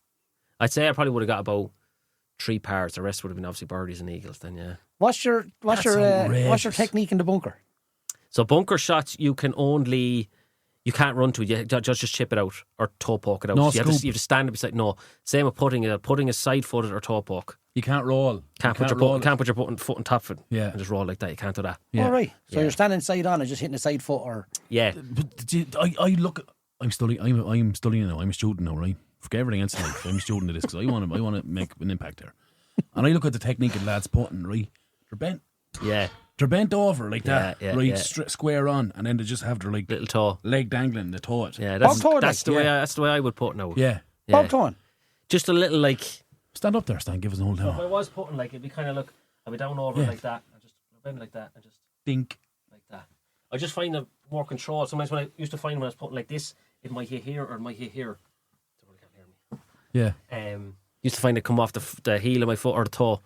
I'd say I probably would have got about 3 pars. The rest would have been obviously birdies and eagles then, yeah. What's your outrageous. technique in the bunker? So bunker shots, you can't run to it. You just chip it out or toe poke it out. No So you have scoop. to stand it beside. No, same with putting it. Putting is side footed or toe poke. You can't roll. Can't You put your foot on top of it. Yeah. And just roll like that. You can't do that. Yeah. All right. So Yeah. you're standing side on and just hitting the side foot or... Yeah. But I look. I'm studying. I'm studying now. I'm a student now, right? Forget everything else in life. I'm a student of this because I want to make an impact there. And I look at the technique of lads putting, right? They're bent. Yeah. They're bent over like that, Yeah, right? yeah. Square on, and then they just have their like Little toe. leg dangling, the toe it. Yeah. Bob toe, That's the like, way. That's the way I would put now. Yeah. Yeah. Bob Tone. Just a little like. Stand up there, Stan. Give us an old If I time. was putting like, it'd be kind of look. I'd be down over Yeah. like that. I just bend like that and just Dink. like that. I just find it more control. Sometimes when I used to find when I was putting like this, it might hit here or it might hit here. Somebody can't hear Yeah. me. Used to find it come off the heel of my foot or the toe,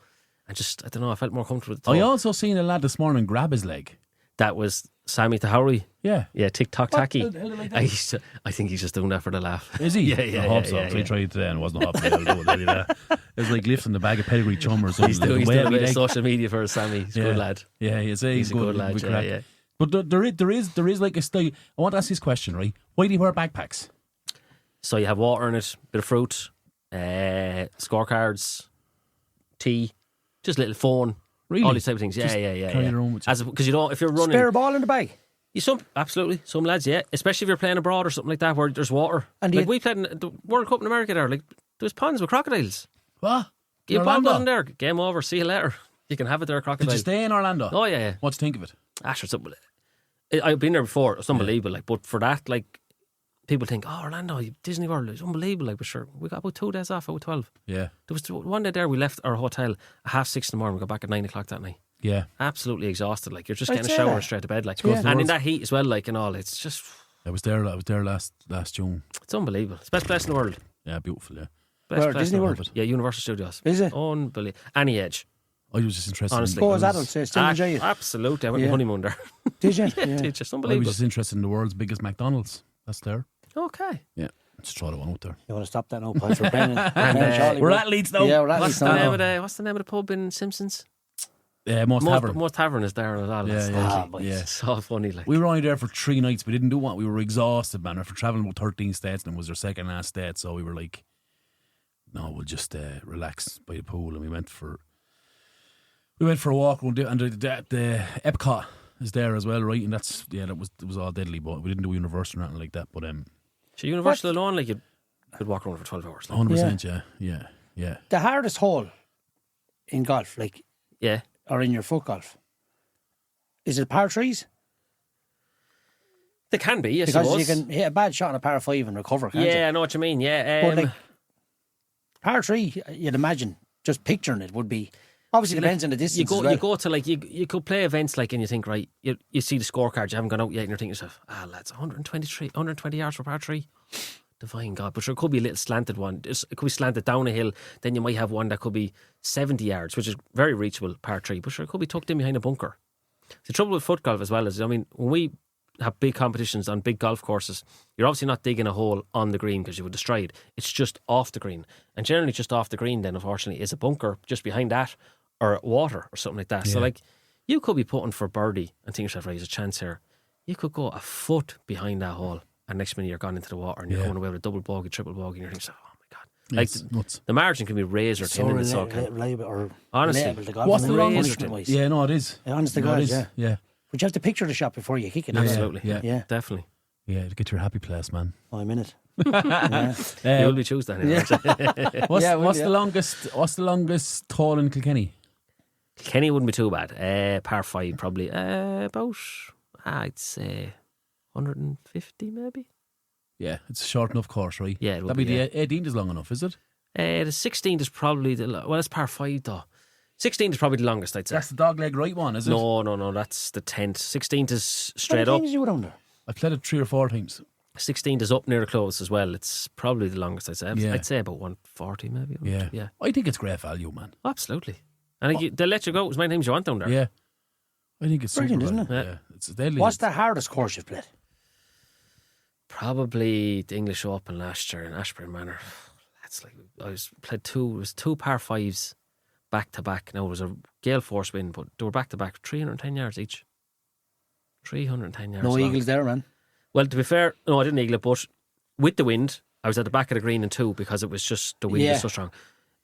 and just I don't know. I felt more comfortable with the toe. I also seen a lad this morning grab his leg. That was Sammy Tahouri. Yeah. Yeah, tick tock tacky. How did I do it? I think he's just doing that for the laugh. Is he? Yeah. I hope so. yeah, So he tried today and it wasn't hopping. It was like lifting the bag of pedigree chum or something. He's doing Like, a bit of leg. social media for Sammy. He's a good lad. Yeah, he's He's a good lad. Yeah, yeah. But there is like a style. I want to ask this question, right? Why do you wear backpacks? So you have water in it, bit of fruit, scorecards, tea, just a little phone. Really? All these type of things. Just Yeah. carry your own with you. Because you don't, if you're running, Spare ball in the bag. absolutely, some lads, yeah. Especially if you're playing abroad or something like that where there's water. And like we played in the World Cup in America there, like there was ponds with crocodiles. What? You In bomb Orlando? down there, game over, see you later. You can have it there, crocodile. Did you stay in Orlando? Oh yeah. What do you think of it? Sure, something. I've been there before. It's unbelievable. Like, but for that, like, people think, oh, Orlando, Disney World, it's unbelievable. Like, but sure, we got about 2 days off out of 12. Yeah. There was one day there, we left our hotel at 6:30 in the morning. We got back at 9 o'clock that night. Yeah. Absolutely exhausted. Like, you're just I'd getting a say shower that. and straight to bed. Like, good for the and in world. that heat as well, like, and all, it's just, I was there last June. it's unbelievable. It's the best place in the world. Yeah, beautiful, yeah. Best Where, place Disney in the World? Yeah, Universal Studios. Is it? Unbelievable. Any age. I was just interested Honestly. Go in as adults, still enjoy it. Absolutely. I went Yeah. on honeymoon there. Did you? It's just I was unbelievable. just interested in the world's biggest McDonald's. That's there. Okay. Yeah. Just throw the one out there. You want to stop that now, Paul, for Brennan? Charlie, We're but- athletes now. Yeah, we're What's athletes the name now. of the What's the name of the pub in Simpsons? Most Tavern. Most Tavern is there as well. Yeah, It's yeah. lovely. boys. Yeah. It's so funny. Like, We were only there for 3 nights. We didn't do what we were exhausted, man. After traveling about 13 states, and it was our second last state, so we were like, no, we'll just relax by the pool, and we went for a walk. And the Epcot is there as well, right? And it was all deadly, but we didn't do Universal or anything like that. But so Universal alone, like you could walk around for 12 hours. Like. 100%, yeah. The hardest hole in golf, like, Yeah. or in your foot golf, is it par 3s? They can be, yes, because you can hit a bad shot on a par 5 and recover, can't you? Yeah, I know what you mean, yeah. But like, par 3, you'd imagine, just picturing it would be... Obviously, it depends on the distance as well. You go to, like, you could play events, like, and you think, right, you see the scorecard, you haven't gone out yet, and you're thinking to yourself, lads, 120 yards for par 3. Divine God. But sure, it could be a little slanted one. It could be slanted down a hill. Then you might have one that could be 70 yards, which is very reachable, par 3. But sure, it could be tucked in behind a bunker. The trouble with foot golf as well is, I mean, when we have big competitions on big golf courses, you're obviously not digging a hole on the green because you would destroy it. It's just off the green. And generally just off the green then, unfortunately, is a bunker just behind that, or water or something like that. Yeah. So like, you could be putting for birdie and think yourself, right, there's a chance here. You could go a foot behind that hole and next minute you're gone into the water and you're coming away with a double bogey, triple bogey, and you're thinking, oh my God. Like, the margin can be razor thin in the honestly, what's the longest? Yeah, no, it is. Honest to God, yeah. But you have to picture the shot before you kick it. Absolutely, yeah. Definitely. Yeah, to get your happy place, man. I'm in it. You'll be Tuesday. What's the longest hole in Kilkenny? Kilkenny wouldn't be too bad. Par 5 probably. About, I'd say 150 maybe. Yeah, it's a short enough course, right? Yeah, that'd be the 18th is long enough, is it? The 16th is probably it's par 5 though. 16th is probably the longest, I'd say. That's the dogleg right one, is it? No, that's the 10th. 16th is straight up. How many times you were down there? I've played it 3 or 4 times. 16th is up near the close as well. It's probably the longest, I'd say. I'd say about 140 maybe. Yeah. I think it's great value, man. Absolutely. And they'll let you go as many times you want down there. Yeah. I think it's brilliant, super isn't it? Yeah. It's deadly. What's the hardest course you've played? Probably the English Open last year in Ashburn Manor. That's like, played two par 5s back to back. Now it was a gale force wind, but they were back to back, 310 yards each. 310 yards. No long. eagles there, man. Well, to be fair, no, I didn't eagle it, but with the wind, I was at the back of the green in 2 because it was just, the wind was so strong.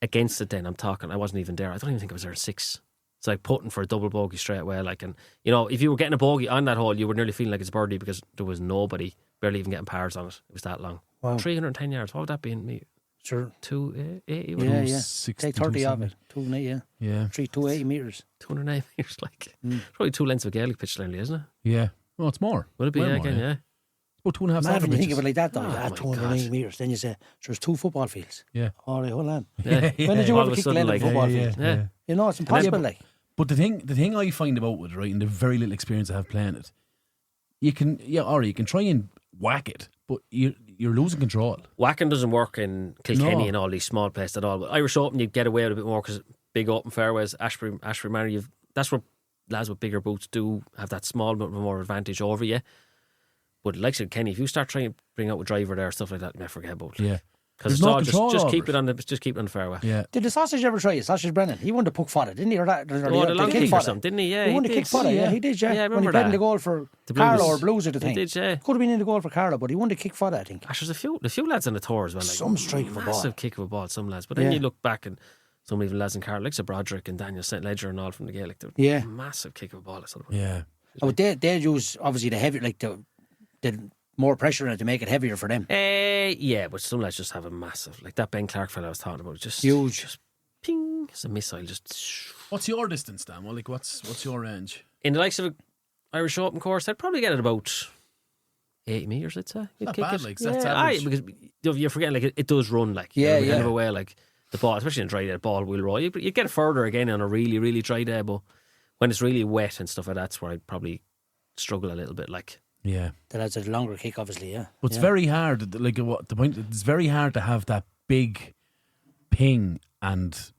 Against it then, I wasn't even there. I don't even think I was there at 6. It's like putting for a double bogey straight away. Like, and you know, if you were getting a bogey on that hole, you were nearly feeling like it's birdie because there was nobody, barely even getting pars on it. It was that long. Wow. 310 yards. What would that be in me? Sure. 280. Yeah. Take 30 of it. 280, yeah. 280 metres. 280 metres, like. Probably 2 lengths of a Gaelic pitch, Lenny, isn't it? Yeah. Well, it's more. Would it be? More, again, yeah. About 2.5 Mad when you think of it like that, though. 280 God. metres. Then you say, there's 2 football fields. Yeah. All right, hold on. Yeah. When did you All ever of a kick the sudden, end of like, a football field? Yeah. You know, it's impossible, like. But the thing I find about it, right, and the very little experience I have playing it, you can try and whack it, but you're losing control. Whacking doesn't work in Kilkenny and all these small places at all. But Irish Open, you'd get away with a bit more because big open fairways, Ashbury Manor, that's where lads with bigger boots do have that small bit more advantage over you. But like I said, Kenny, if you start trying to bring out a driver there, stuff like that, you may forget about it. Yeah. Because it's all just keep it on the fairway. Yeah. Did the sausage ever try it? Sausage Brennan. He won the puck fodder, didn't he? Or the long kick or something, didn't he? Yeah, he won the kick fodder. Yeah, he did. Yeah, I remember when he played in the goal for Carlow or Blues at the time. He did, yeah. Could have been in the goal for Carlow, but he won the kick fodder, I think. There's a few lads on the tour as well. Like, some strike of a ball. Massive kick of a ball, some lads. But then you look back and some even lads in Carlow, like Broderick and Daniel St. Ledger and all from the Gaelic. Massive kick of a ball. Yeah. Oh, they use obviously the heavy, like the more pressure in it to make it heavier for them. Yeah, but some lads just have a massive, like that Ben Clark fella I was talking about, just huge, just ping, it's a missile. Just what's your distance, Dan? Well, like what's your range in the likes of an Irish Open course? I'd probably get it about 80 metres. I'd say. Not bad, like that's average. Because you're forgetting, like it does run, like kind of a way, like the ball, especially in dry day, the ball will roll. You get it further again on a really, really dry day, but when it's really wet and stuff like that, that's where I'd probably struggle a little bit, like. Yeah, that's a longer kick, obviously. Yeah, but it's very hard. Like what the point? It's very hard to have that big ping and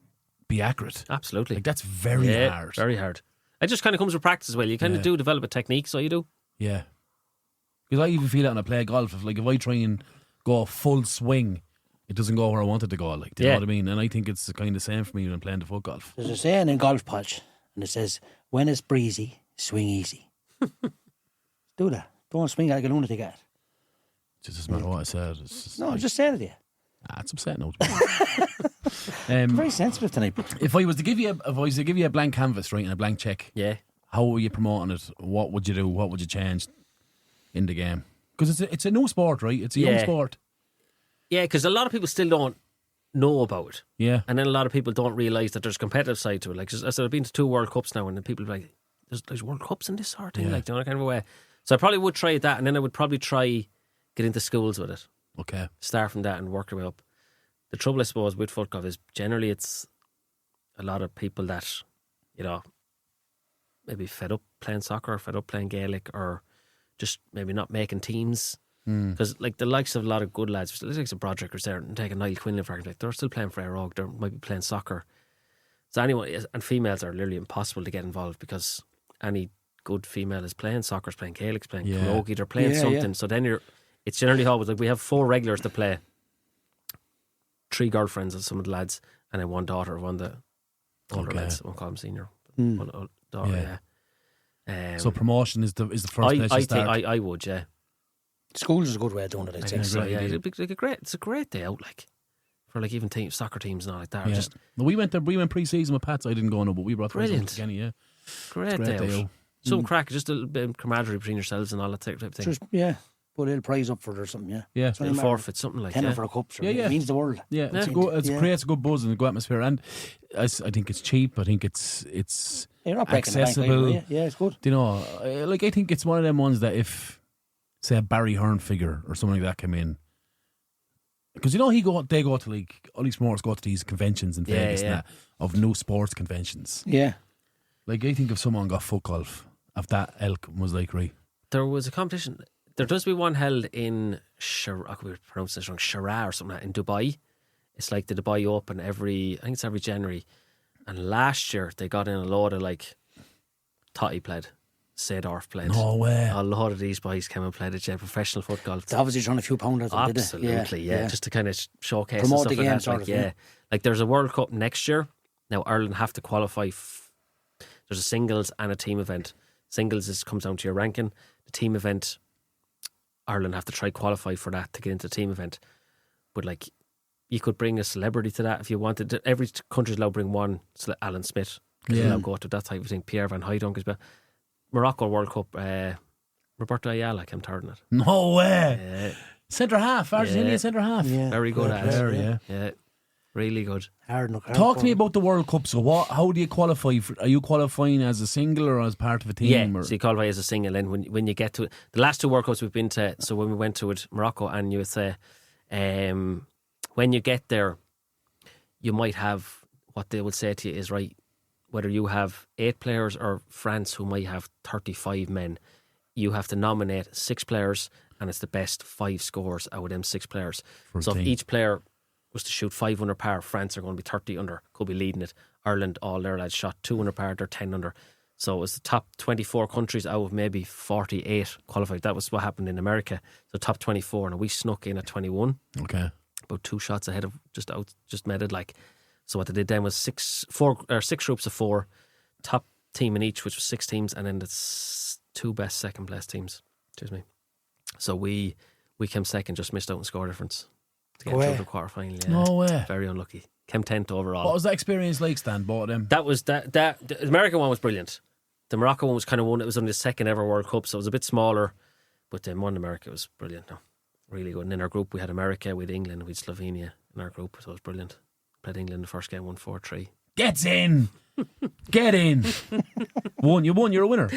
be accurate. Absolutely, like that's very hard. Very hard. It just kind of comes with practice as well. You kind of do develop a technique, so you do. Yeah, because I even feel that when I play golf. If I try and go full swing, it doesn't go where I want it to go. Like, do you know what I mean? And I think it's kind of the same for me when playing the foot golf. There's a saying in golf, Podge, and it says, "When it's breezy, swing easy." Do that. Don't swing like a lunatic at it. It just doesn't matter what I said. I'm just saying it to you. It's upsetting. Very sensitive tonight. If I was to give you a blank canvas, right, and a blank check, how are you promoting it? What would you do? What would you change in the game? Because it's a new sport, right? It's a young sport. Yeah, because a lot of people still don't know about it. Yeah, and then a lot of people don't realise that there's a competitive side to it. Like, I've been to 2 World Cups now, and then people are like, "There's World Cups in this sort of thing," like, you know, kind of a way. So I probably would try that, and then I would probably try get into schools with it. Okay. Start from that and work your way up. The trouble, I suppose, with Footgolf is generally it's a lot of people that, you know, maybe fed up playing soccer, fed up playing Gaelic, or just maybe not making teams. Because like the likes of a lot of good lads, the likes of Broderickers there, and taking Niall Quinlan for example, they're still playing for Éire Óg, they might be playing soccer. So anyone, and females are literally impossible to get involved because any good female is playing soccer, is playing Gaelic, is playing camogie, they're playing something. Yeah. So then it's generally always like we have 4 regulars to play, 3 girlfriends of some of the lads, and then 1 daughter of one of the older lads. I won't call him senior. One daughter, so promotion is the first place you start. I would, yeah. Schools is a good way of doing it, I'd say. So, yeah, it'd be like it's a great day out, like for like even soccer teams and all like that. Yeah. Just we went pre-season with Pats. I didn't go no, but we brought brilliant. Again, yeah. Great day out. Some crack, just a little bit of camaraderie between yourselves and all that type of thing. Just, put a little prize up for it or something, Yeah. A little forfeit, something like that. 10 for a cup, sure. It means the world. Yeah, it creates a good buzz and a good atmosphere, and I think it's cheap. I think it's You're not accessible. Yeah, it's good. You know, like I think it's one of them ones that if, say, a Barry Hearn figure or something like that came in, because you know they go to like all these sports go to these conventions in Vegas and that, of new sports conventions. Yeah, like I think if someone got Footgolf of that ilk was like right. There was a competition. There does be one held in I could be pronouncing this wrong, Shara or something like that, in Dubai. It's like the Dubai Open I think it's every January. And last year they got in a load of like Totty played, Seedorf played. No way. A lot of these boys came and played professional Footgolf. They're obviously trying a few pound out of it. Absolutely, yeah. Just to kind of showcase promote and stuff the game, like that. sort of. Like there's a World Cup next year. Now Ireland have to qualify. There's a singles and a team event. Singles comes down to your ranking. The team event, Ireland have to try qualify for that to get into the team event. But like, you could bring a celebrity to that if you wanted. Every country's allowed to bring one. Alan Smith, because you're allowed to go to that type of thing. Pierre Van Hooydonk as well. Morocco World Cup, Roberto Ayala came third in it. No way. Centre half, Argentinian centre half. Yeah. Very good at player, it. Yeah. Really good. Talk to me about the World Cup. So how do you qualify? Are you qualifying as a single or as part of a team? Yeah, or? so you qualify as a single. And when you get to it, the last 2 World Cups we've been to, so when we went to it, Morocco and USA, when you get there, you might have, what they would say to you is, right, whether you have 8 players or France who might have 35 men, you have to nominate 6 players and it's the best 5 scores out of them 6 players. So if each player was to shoot 5 under par, France are going to be 30 under, could be leading it. Ireland, all their lads shot 2 under par, they're 10 under. So it was the top 24 countries out of maybe 48 qualified. That was what happened in America. So top 24, and we snuck in at 21. Okay. About 2 shots ahead of just made it like. So what they did then was 6 groups of 4, top team in each, which was 6 teams, and then the 2 best second place teams. Excuse me. So we came second, just missed out in score difference to get through the quarter final. Yeah. No way. Very unlucky. Came 10th overall. What was that experience like, Stan? Both of them. That was that. The American one was brilliant. The Morocco one was kind of one. It was only the second ever World Cup, so it was a bit smaller. But then one in America was brilliant. No, really good. And in our group, we had America, we had England, we had Slovenia in our group, so it was brilliant. Played England the first game, 1-4-3. Gets in. Get in. You won. You're a winner.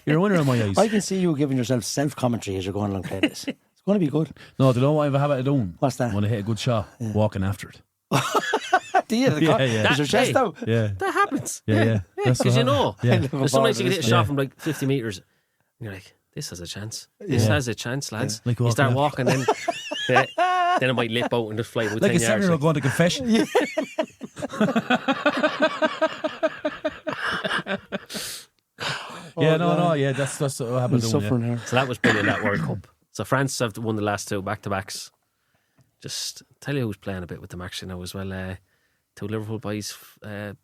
You're a winner in my eyes. I can see you giving yourself self-commentary as you're going along playing this. It's going to be good. No, do you know what I have a habit of doing? What's that? When I hit a good shot, walking after it. Do you? Is your chest out? Yeah. That happens. Yeah. Because you know, Yeah. there's sometimes you can hit a shot from like 50 metres, and you're like, this has a chance. This has a chance, lads. Like you start walking, then then it might lip out and just fly about like 10 a yards. 7-year-old going to confession. That's what happened to suffering him. here. So that was brilliant, that World Cup. So France have won the last 2 back-to-backs. Just tell you who's playing a bit with them actually now as well. 2 Liverpool boys,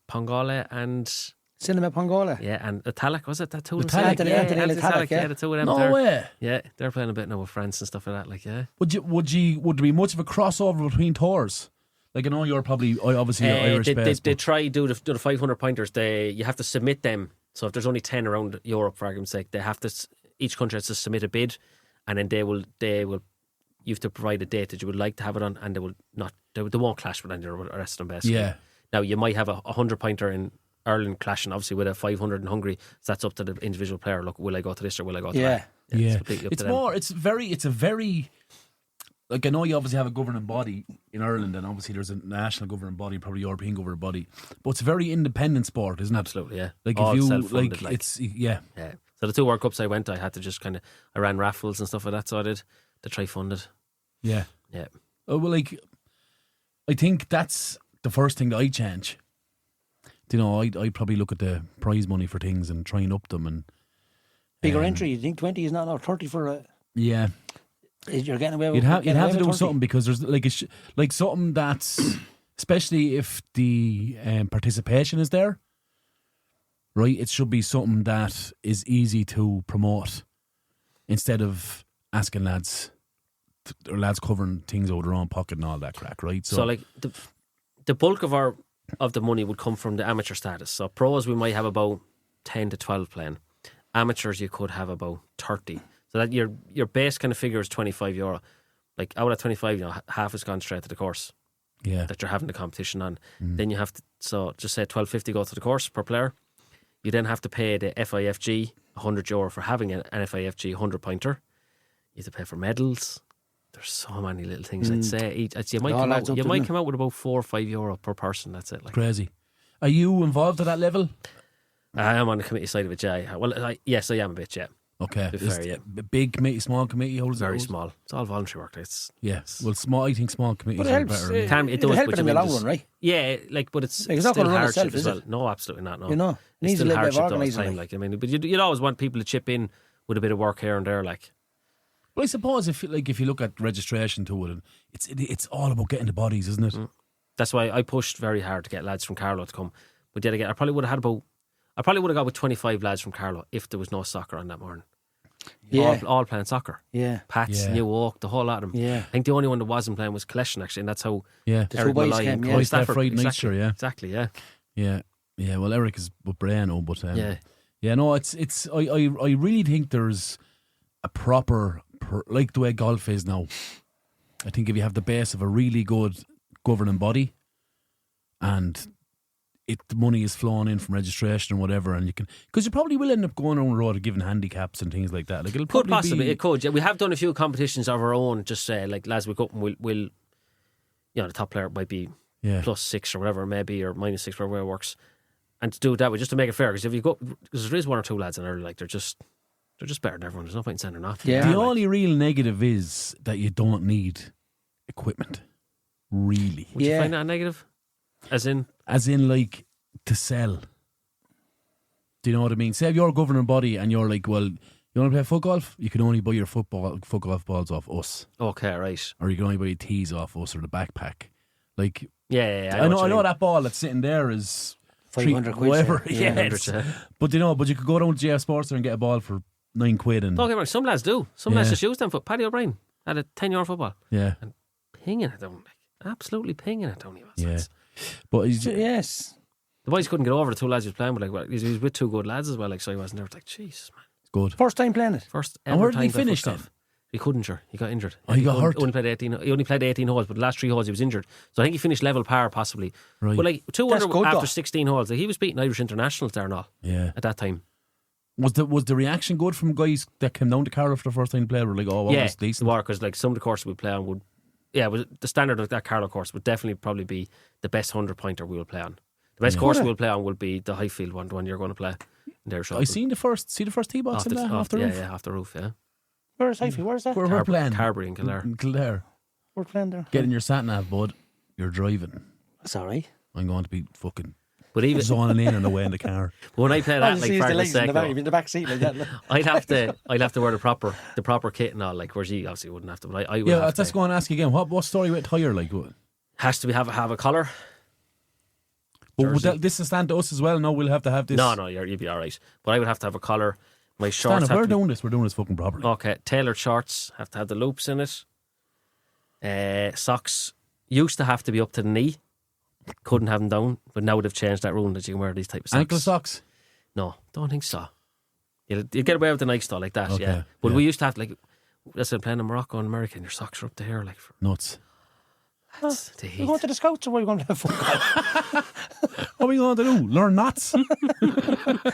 Pongole and Cinema Pongola. yeah, and Italic, was it that 2 of them? Italic, Yeah, Anthony Italic, yeah. the 2 of them. No there. way. Yeah, they're playing a bit now with France and stuff like that. Like, yeah. Would there be much of a crossover between tours? Like I know you're probably obviously Irish based. They try do the 500 pointers. You have to submit them. So if there's only 10 around Europe, for argument's sake, they have to. Each country has to submit a bid, and then they will. You have to provide a date that you would like to have it on, and they will not. They won't clash with any of the rest of them. Basically. Yeah. Now you might have a 100 pointer in Ireland clashing obviously with a 500 in Hungary. So that's up to the individual player. Look, will I go to this or will I go to that? Yeah. It's It's a very like, I know you obviously have a governing body in Ireland, and obviously there's a national governing body, probably European governing body, but it's a very independent sport, isn't it? Absolutely, yeah. Like all if you self-funded, like, it's yeah. So the 2 World Cups I went, I had to just I ran raffles and stuff like that. So I did to try fund it. Yeah. Oh, well, like, I think that's the first thing that I change. You know, I probably look at the prize money for things and try and up them, and bigger entry. You think 20 is not now 30 for a? Yeah. You're getting away with. You'd have to do 30. something, because there's like something that's, especially if the participation is there, right? It should be something that is easy to promote, instead of asking lads covering things out of their own pocket and all that crack, right? So like the bulk of the money would come from the amateur status. So pros, we might have about 10 to 12 playing. Amateurs, you could have about 30. So that your base kind of figure is €25. Like out of 25, you know, half is gone straight to the course. Yeah. That you're having the competition on. Then you have to, so just say $12.50 go to the course per player. You then have to pay the FIFG €100 for having an FIFG 100-pointer. You have to pay for medals. There's so many little things. I'd say you might come out with about €4 or €5 per person. That's it. Like. Crazy. Are you involved at that level? I am on the committee side of it, yeah. Well, yes, I am a bit, yeah. Okay. Fair, yeah. Big committee, small committee? Very small. It's all voluntary work. Well, I think small committees are better. It does help in the long run, right? Yeah, but it's not still going to run hardship itself, as well. is it? No, absolutely not. No, you know, it needs still a little bit of hardship all the organising. time. Like, I mean, but you'd always want people to chip in with a bit of work here and there, like. Well, I suppose if you look at registration to it, it's all about getting the bodies, isn't it? That's why I pushed very hard to get lads from Carlow to come. But yet again, I probably would have got with 25 lads from Carlow if there was no soccer on that morning. Yeah. All playing soccer. Yeah. Pats, New Oak, the whole lot of them. Yeah. I think the only one that wasn't playing was Collection, actually, and that's how the two boys came, Right, Stafford. Friday night, sure, yeah. Exactly, yeah. Yeah, well, Eric is with Brian, but no, it's I really think there's a proper, like the way golf is now. I think if you have the base of a really good governing body, and the money is flowing in from registration or whatever, and you can, because you probably will end up going on the road of giving handicaps and things like that. Like, it could. Yeah, we have done a few competitions of our own. Just like lads, we go up and we'll, you know, the top player might be +6 or whatever, maybe, or -6, whatever it works. And to do it that way, just to make it fair, because if you go, because there is 1 or 2 lads in Ireland, like they're just better than everyone. There's no point in saying they're not. Yeah. The only real negative is that you don't need equipment. Really, would you find that a negative? As in, like, to sell. Do you know what I mean? Say if you're a governing body and you're like, well, you want to play foot golf? You can only buy your foot golf balls off us. Okay, right. Or you can only buy your tees off us, or the backpack. Like, yeah. I know that ball that's sitting there is 500 quid. Whatever. Yeah. But you could go down to GF Sports and get a ball for £9. And don't get me wrong, some lads do. Some lads just use them. Paddy O'Brien had a €10 football. Yeah. And pinging it down. Absolutely pinging it down. But yes. The boys couldn't get over the 2 lads he was playing with. Like, he was with 2 good lads as well. Like, so he wasn't there. Like, Jesus, man. It's good. First time playing it. First And ever where did time he to play finish foot then? golf. He couldn't, sure. He got injured. Oh, he got hurt. He only played 18 holes, but the last 3 holes he was injured. So I think he finished level par possibly. Right. But like 200 good, after though. 16 holes. Like, he was beating Irish internationals there and all. Yeah. At that time. Was the reaction good from guys that came down to Carlow for the first time to play? Were like, oh, well, yeah, that's decent. because like some of the courses we play on would, it was the standard of that Carlow course would definitely probably be the best 100-pointer we will play on. The best course we'll play on will be the Highfield one, the one you're going to play. I seen the first tee box in there off the roof. Yeah, off the roof. Yeah. Where's Highfield? Where's that? We're playing Carberry in Kildare. Kildare. We're playing there. Get in your sat nav, bud. You're driving. That's all right. I'm going to be fucking But even zoning in and away in the car. when I play that, like farthest in the back seat like that. I'd have to wear the proper kit and all. Like, whereas you obviously wouldn't have to. But I would. Yeah, let's go and ask you again. What story with tire like? What? Has to have a collar. But this is stand to us as well. No, we'll have to have this. No, you'd be all right. But I would have to have a collar. My shorts. We're doing this fucking properly. Okay, tailored shorts have to have the loops in it. Socks used to have to be up to the knee. Couldn't have them down, but now they've changed that rule that you can wear these type of socks. Ankle socks? No, don't think so. You get away with the Nike stuff like that, Okay, yeah. But yeah. we used to have like, let's say playing in Morocco and America, and your socks are up to here, like nuts. That's the We're heat. going to the Scouts, or where are we going to have football? Oh, we going to do? Learn knots? I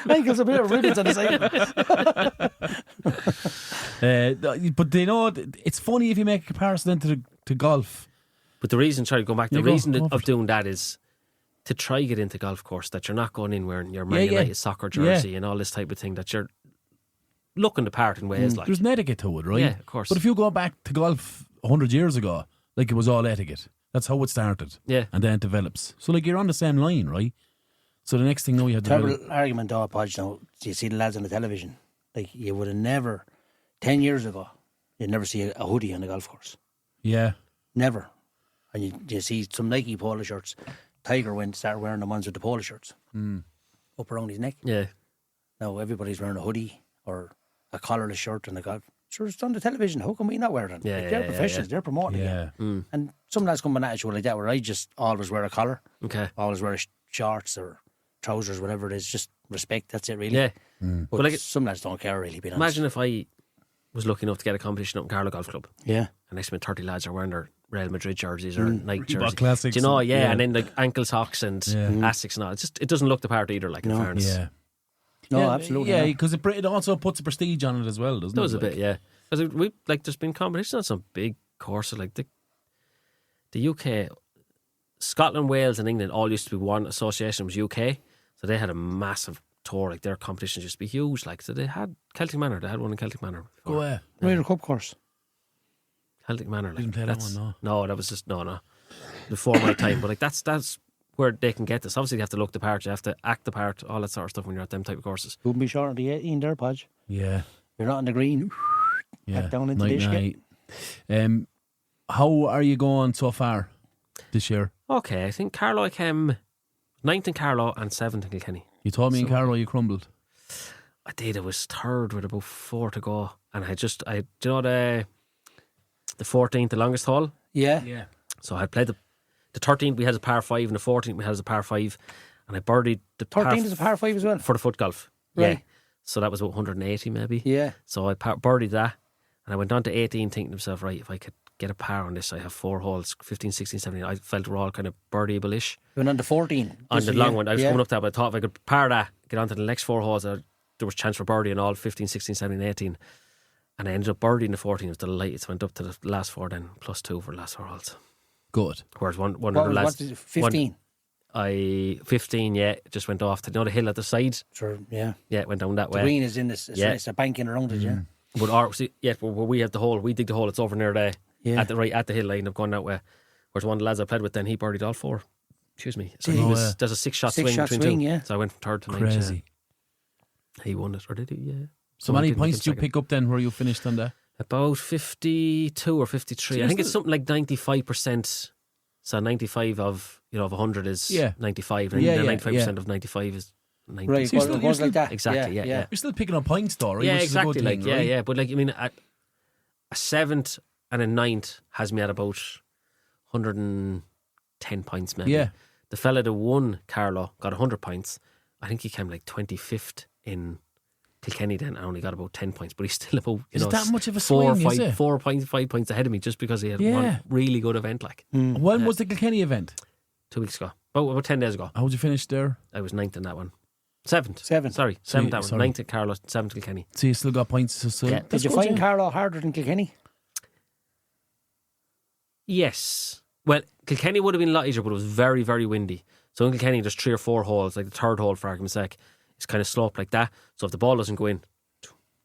think there's a bit of ribbons on the side. But you know, it's funny if you make a comparison then to golf. But the reason, sorry, going back, the You go, reason go for of it. doing that is to try get into golf course, that you're not going in wearing your Man United soccer jersey and all this type of thing, that you're looking the part in ways like. There's an etiquette to it, right? Yeah, of course. But if you go back to golf 100 years ago, like it was all etiquette. That's how it started. Yeah. And then it develops. So like you're on the same line, right? So the next thing now you have to Terrible argument though, Podge. Now, you see the lads on the television. Like, you would have never, 10 years ago, you'd never see a hoodie on the golf course. Yeah. Never. And you see some Nike polo shirts. Tiger started wearing the ones with the polo shirts up around his neck. Yeah. Now everybody's wearing a hoodie or a collarless shirt and a golf. Sure, it's on the television. How come we not wear them? Yeah, Like, they're professionals. They're promoting it. Yeah. And some lads come with an attitude like that where I just always wear a collar. Okay. Always wear shorts or trousers, whatever it is. Just respect. That's it, really. Yeah. But like, some lads don't care, really, being imagine if I was lucky enough to get a competition up in Carlow Golf Club. Yeah. And next minute 30 lads are wearing their Real Madrid jerseys or Nike Reebok jerseys. Classics Do you know? and- Yeah. yeah. And then like ankle socks and Asics and all. It's just, it doesn't look the part either, like, in fairness. Yeah. No, absolutely. Yeah, not. because it also puts a prestige on it as well, doesn't There it? was a Like, bit, yeah. Because we like, there's been competitions on some big courses, like the UK, Scotland, Wales, and England all used to be one association. It was UK, so they had a massive tour. Like, their competitions used to be huge. Like, so they had Celtic Manor. They had one in Celtic Manor. Go away. Ryder Cup course. Celtic Manor. Like, Didn't play that one, no. No, that was just no. Before my time, but like that's where they can get this. Obviously, you have to look the part, you have to act the part, all that sort of stuff when you're at them type of courses. Wouldn't be short of the 18 there, Podge. Yeah. You're not on the green. Yeah. Back down into Night, this night. How are you going so far this year? Okay, I think Carlow, I came 9th in Carlow and 7th in Kilkenny. You told me in Carlow you crumbled. I did. I was 3rd with about 4 to go, and do you know the 14th, the longest hole? Yeah. Yeah. So I played the 13th. We had a par 5, and the 14th we had as a par 5, and I birdied the 13 is a par 5 as well. for the Footgolf. Right. Yeah. So that was about 180 maybe. Yeah. So I birdied that, and I went on to 18 thinking to myself, right, if I could get a par on this, I have 4 holes, 15, 16, 17. I felt we're all kind of birdieable-ish. You went on to 14. On the long one. I was yeah. coming up to that, but I thought if I could par that, get on to the next 4 holes, there was chance for birdie in all 15, 16, 17, 18. And I ended up birdieing the 14. It was the latest. Went up to the last 4 then, +2 for the last 4 holes. Good. Whereas one of the What last... is it, 15? 15, yeah, just went off to, you know, the hill at the side? Sure, yeah. Yeah, it went down that The way. green is in this. Yeah. It's a banking around it, yeah. But where we have the hole, we dig the hole, it's over near there. Yeah. At the hill line of going that way. Whereas one of the lads I played with then, he birdied all 4. Excuse me. So Did he? there's a 6-shot swing Six-shot between swing, 2. yeah. So I went from 3rd to 9th. Crazy. Yeah. He won it, or did he? Yeah. So No, many he didn't, points he did you came pick up then where you finished on that? About 52 or 53. I think it's something like 95%. So 95 of 100 is 95, and then 95% of 95 is 90. Right, So you're it was like that. Exactly, yeah. You're still picking up points though, right? Yeah, Which exactly. Is a good Like, thing, right? yeah. But like, I mean, a 7th and a 9th has me at about 110 points, maybe. Yeah. The fella that won Carlow got 100 points. I think he came like 25th in Kilkenny then, and only got about 10 points, but he's still about Is it that much of a 4 swing, is it? 5 points ahead of me just because he had one really good event, like When was the Kilkenny event? 2 weeks ago, about 10 days ago. How would you finish there? I was 9th in that one. 7th. Seventh. 7th that one. Sorry. 9th at Carlow, 7th Kilkenny. So you still got points. So Yeah. Did you find Carlow harder than Kilkenny? Yes. Well, Kilkenny would have been a lot easier, but it was very, very windy. So in Kilkenny, there's 3 or 4 holes, like the 3rd hole, for argument's sake, it's kind of sloped like that. So if the ball doesn't go in,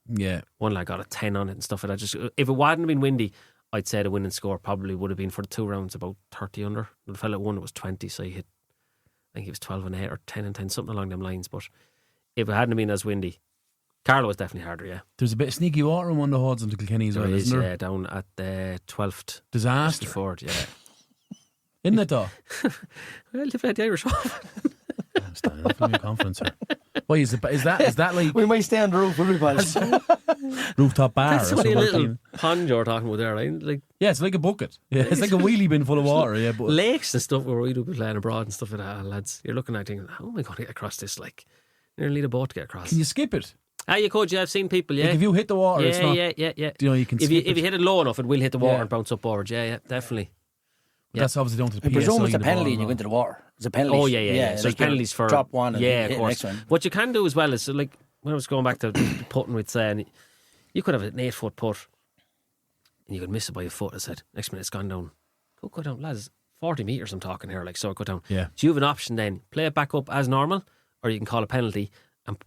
Yeah. one lad got a 10 on it and stuff like that. Just if it hadn't been windy, I'd say the winning score probably would have been for the 2 rounds about 30 under. The fella that won it was 20, so he hit, I think it was 12 and 8 or 10 and 10, something along them lines. But if it hadn't been as windy, Carlow was definitely harder, yeah. There's a bit of sneaky water in one of the holes into Kilkenny as well, There is, isn't there? yeah, down at the 12th. Disaster. Ford, yeah. Isn't it though? Well, they've had the Irish off. I'm standing up in your conference here. Why is that like We might stay on the roof, everybody. rooftop bar? That's or only a something? little pond you're talking about there, right? Like Yeah, it's like a bucket. Yeah, it's like a wheelie bin full of water. Yeah, but lakes and stuff where we'd be playing abroad and stuff like that, lads. You're looking at thinking, how am I going to get across this? Like, you nearly need a boat to get across. can you skip it? You could, yeah. I've seen people, yeah. Like if you hit the water, it's not. yeah. You know, you can If skip you it. hit it low enough, it will hit the water Yeah. and bounce upwards. Yeah, definitely. That's obviously down to the I presume PSI. it's a the penalty ball and you go all. into the water. It's a penalty. Oh, yeah. So there's penalties for... drop one and yeah, hit of the next course. one. What you can do as well is, like, when I was going back to putting with saying, you could have an 8-foot putt and you could miss it by a foot. I said, next minute it's gone down. Go down, lads. 40 metres I'm talking here, like, so it go down. Yeah. So you have an option then, play it back up as normal, or you can call a penalty and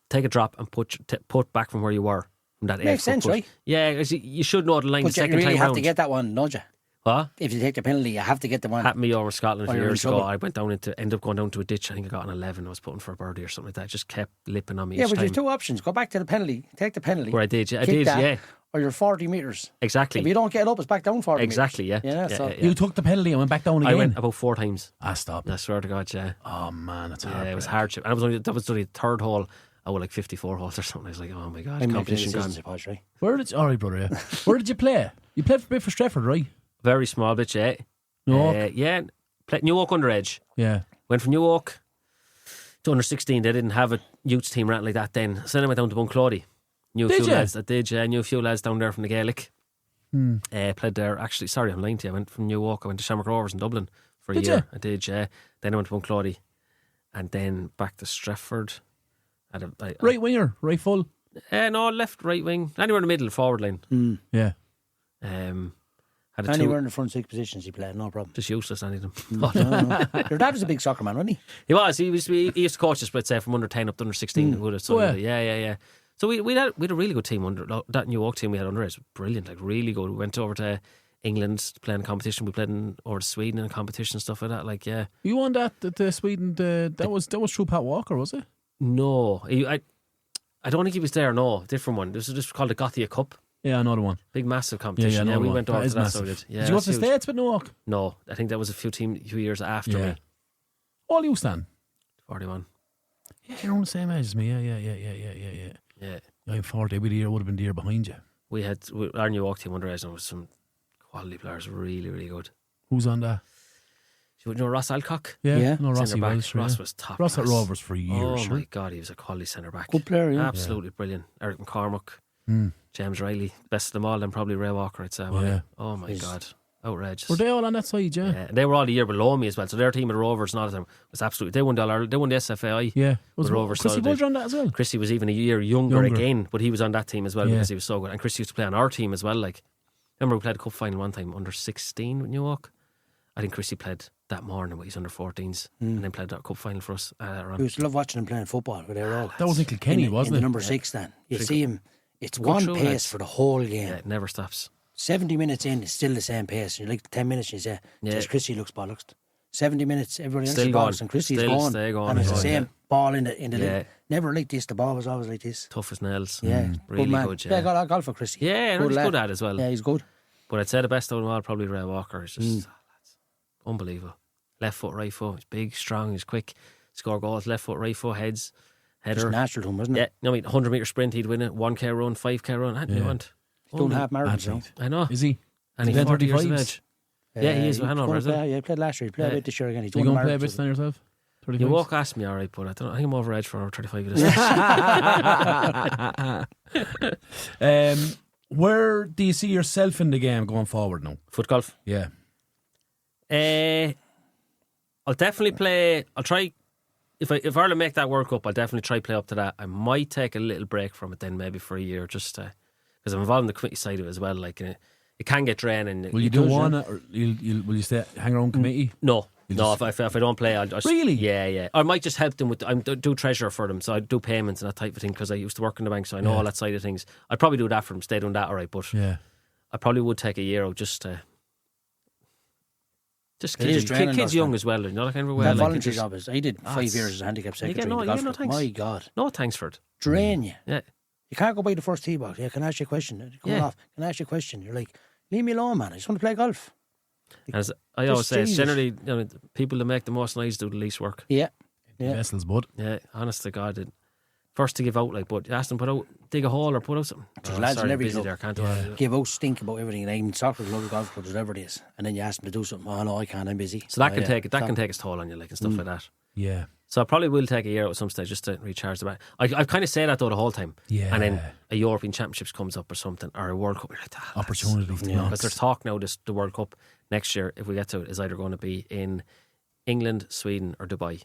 take a drop and put back from where you were. From that Makes sense, putt. right? Yeah, 'cause you should know the line But the second you really time have round. to get that one, don't you? What? If you take the penalty, you have to get the one. Happened to me over Scotland a Or few you're in years ago. trouble. I ended up going down to a ditch. I think I got an 11. I was putting for a birdie or something like that. It just kept lipping on me Yeah, each but time. there's two options. Go back to the penalty, take the penalty. Where I did, yeah. I kick did, that, yeah. Or you're 40 metres. Exactly. If you don't get it up, it's back down 40 Exactly, metres. yeah. So You took the penalty and went back down again. I went about 4 times. Stop. I swear to God, yeah. Oh man, that's hard. Yeah, it was hardship. And that was only the third hole. I was like 54 holes or something. I was like, oh my God, I'm making competition gone. decisions, Podge, right? Where did? All right, brother. Yeah. Where did you play? You played a bit for Stretford, right? Very small bit, yeah. No. Yeah. Played New Oak underage. Yeah. Went from New Oak to under 16. They didn't have a youth team or anything like that then. So then I went down to Bunclody. Knew a Did few you? lads. I did, yeah. Knew a few lads down there from the Gaelic. Played there. Actually, sorry, I'm lying to you. I went from New Oak. I went to Shamrock Rovers in Dublin for a Did year. you? I did, yeah. Then I went to Bunclody. And then back to Stretford. Right winger, right full. No, left, right wing. Anywhere in the middle, forward line. Yeah. Had a Anywhere in the front 6 positions he played, no problem. Just useless, any of them. No. Your dad was a big soccer man, wasn't he? He was. He used to coach us, but say from under 10 up to under 16. Would have. So Oh, yeah. So we had a really good team under that New York team we had under it. Brilliant, like really good. We went over to England to play in a competition. We played over to Sweden in a competition and stuff like that. Like, yeah. You won that the Sweden. That was through Pat Walker, was it? No, I don't think he was there. No, different one. This was just called the Gothia Cup. Yeah, another one. Big massive competition. Yeah, we went over to that. So we massive. did. Yeah, Did you go that's to the huge. States with Newark? No, I think that was a few years after me. All you, Stan? 41. Yeah, you're on the same age as me. Yeah. I'm 40. Would have been the year behind you. We had our New York team underage, and there was some quality players, really, really good. Who's on that? Do you know Ross Alcock? Yeah. No, Rossi Centre back. was. Ross was top. Ross at class. Rovers for years. Oh my God, he was a quality centre back. Good player, yeah. Absolutely brilliant. Eric McCormack, James Riley, best of them all, and probably Ray Walker, I'd say. Yeah. Oh my God, outrageous. Were they all on that side? Yeah. Yeah, and they were all the year below me as well. So their team at Rovers and all of them was absolutely. They won the SFAI. Yeah. Was Rovers. Chrissy Bulger on that as well? Chrissy was even a year younger again, but he was on that team as well because he was so good. And Chrissy used to play on our team as well. Like, remember we played a cup final one time under 16 with New York. I think Chrissy played that morning, but he's under 14s, and then played that cup final for us. We used to love watching him playing football with their all. That was in Kilkenny, wasn't in it? the number 6 then. You see him, it's one through, pace lads. for the whole game. Yeah, it never stops. 70 minutes in, it's still the same pace. You're like 10 minutes, you say, says Chrissy looks bollocks. 70 minutes, everybody else Still is going. bollocks, and Chrissy's Still going. stay going, And it's the going, same yeah. ball in the Yeah. lid. Never like this, the ball was always like this. Tough as nails. Yeah, Really good man. good, Yeah, I got for Chrissy. Yeah, and he's lad. good at it as well. Yeah, he's good. But I'd say the best of them all, probably Ray Walker. He's just lads, unbelievable. Left foot, right foot. He's big, strong, he's quick. Score goals, left foot, right foot, heads, header. It's natural to him, wasn't Yeah, it? I mean, 100 metre sprint, he'd win it. 1K run, 5K run. Anything you want. He's done half marathons, you know. Athlete. I know. Is he? And Is he's he 40 years of 35s? age. Yeah, he is. He's Hanover, gonna isn't play, yeah, he played last year. He played a bit this year again. He's You won going to play a marathons. bit then yourself? You 35s? walk asked me, all right, but I don't know. I think I'm over age for 35 of this. Where do you see yourself in the game going forward now? Foot golf. Yeah. I'll definitely play. I'll try. If Ireland make that World Cup, I'll definitely try play up to that. I might take a little break from it then, maybe for a year, just because I'm involved in the committee side of it as well. Like, and it can get draining. Will you do one, or will you stay hang around committee? No. If I don't play, I'll just... Really? Yeah. I might just help them with... I do treasurer for them, so I do payments and that type of thing, because I used to work in the bank, so I know all that side of things. I'd probably do that for them, stay doing that, all right, but I probably would take a year out just to... Kids young as well, you know, that kind of way. That like, voluntary job is. I did 5 years as a handicap secretary. no in the golf thanks. club. My God. No thanks for it. Drain you. Yeah. You can't go by the first tee box. Yeah, can I ask you a question? Coming off. Can I ask you a question? You're like, leave me alone, man. I just want to play golf. As I always say, it's Jesus. generally, you know, the people that make the most noise do the least work. Yeah. Vessels, bud. Yeah, honest to God. First to give out, like, but you ask them dig a hole or put out something. There's lads in sorry, every busy club. there, can't do it. Give out, stink about everything. And even soccer clubs, golf clubs, whatever it is. And then you ask them to do something. Oh, no, I can't. I'm busy. So that can take its toll on you, like, and stuff like that. Yeah. So I probably will take a year out at some stage just to recharge the back. I kind of say that though the whole time. Yeah. And then a European Championships comes up or something, or a World Cup. You're like, Opportunity. because there's talk now, the World Cup next year, if we get to it, is either going to be in England, Sweden, or Dubai.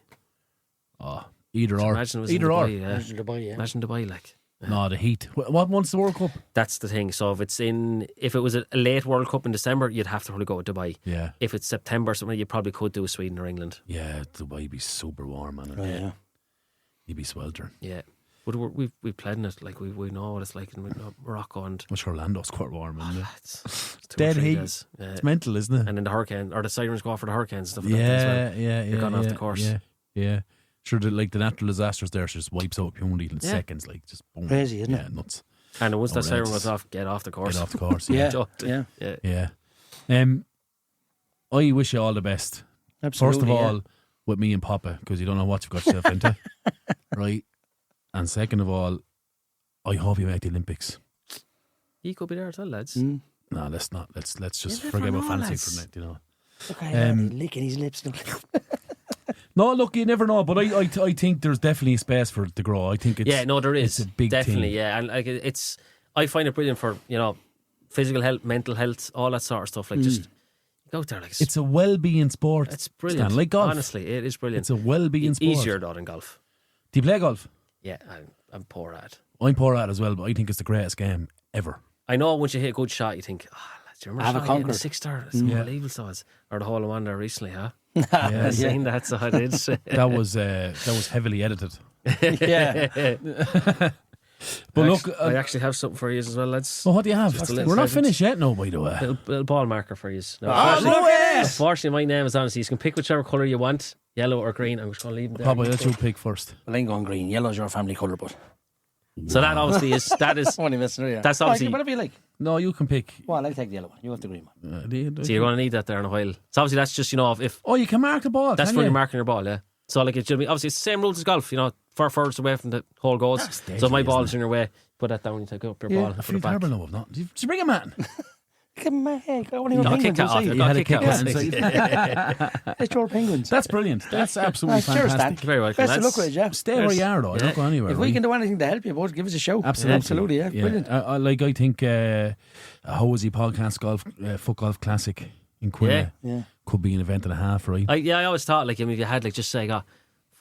Oh, either So or. imagine it was Either in or. Dubai, yeah. Dubai, yeah. Imagine Dubai, like. No, the heat. What month's the World Cup? That's the thing. So if it was a late World Cup in December, you'd have to probably go to Dubai. Yeah. If it's September or something, you probably could do Sweden or England. Yeah, Dubai would be super warm, man. Oh, yeah. You'd be sweltering. Yeah. But we've played in it. Like, we know what it's like in Morocco and... I'm sure Orlando's quite warm, isn't it? It's 2 or Dead 3 heat. days. Yeah. It's mental, isn't it? And then the hurricane, or the sirens go off for the hurricanes and stuff like that as well. They're gone off the course. Yeah. Sure, the natural disasters there just wipes out community in seconds, like just boom. Crazy, isn't Yeah, it? nuts. And once that Alright. siren goes off, get off the course. Get off the course. Yeah. Yeah. Yeah. Yeah. I wish you all the best. Absolutely. First of yeah. all, with me and Papa, because you don't know what you've got yourself into, right? And second of all, I hope you make the Olympics. You could be there as well, lads. Mm. No, let's not. Let's just You forget never about know, fantasy lads. for a minute. You know. Okay, he's licking his lips. No, look, you never know. But I think there's definitely a space for it to grow. I think it's there is. It's a big definitely, thing. yeah. And like I find it brilliant for physical health, mental health, all that sort of stuff. Like just go out there, like It's a well-being sport. it's brilliant. Stan, like golf. Honestly, it is brilliant. It's a well-being sport. Easier though than golf. Do you play golf? Yeah, I'm poor at it. I'm poor at it as well, but I think it's the greatest game ever. I know once you hit a good shot, you think, lads, do you remember Have a the shot I hit in the conquered. 6-star? It's unbelievable, so it's, or the hole in one there recently, huh? Yeah. Saying that, so I did. That was heavily edited. Yeah. But look, I actually have something for you as well, lads. well, what do you have? Just a little We're not present. finished yet, no, by the way. Little ball marker for you. No, Oh, look at this! unfortunately, my name is honestly. You can pick whichever colour you want, yellow or green. I'm just going to leave them there. Probably let you pick first. Well, I'm going green. Yellow's your family colour, but So that obviously is only messing around. That's obviously- whatever you like. No, you can pick. Well, I'll take the yellow one. You have the green one. so you're going to need that there in a while. So obviously that's just if Oh, you can mark the ball. that's can when you? you're marking your ball, yeah. So like it's obviously it's the same rules as golf. Far furthest away from the hole goes. That's So if deadly, my isn't ball's it? in your way, put that down. You take up your Yeah, ball I and put feel it back. terrible now. No, did you bring a man? Give him my head. I want to I'll kick that off. You I'll had a kick kick that out off. inside. It's your penguins. That's brilliant. That's absolutely Cheers, Stan. fantastic. You're very welcome, Best of lads. luck with it, yeah. Stay where you are, though. Don't go anywhere. If we can do anything to help you, both give us a show. Absolutely, yeah. Brilliant. I think how was he podcast golf, Footgolf Classic in Quilla? Yeah. Could be an event and a half, right? I always thought if you had just say got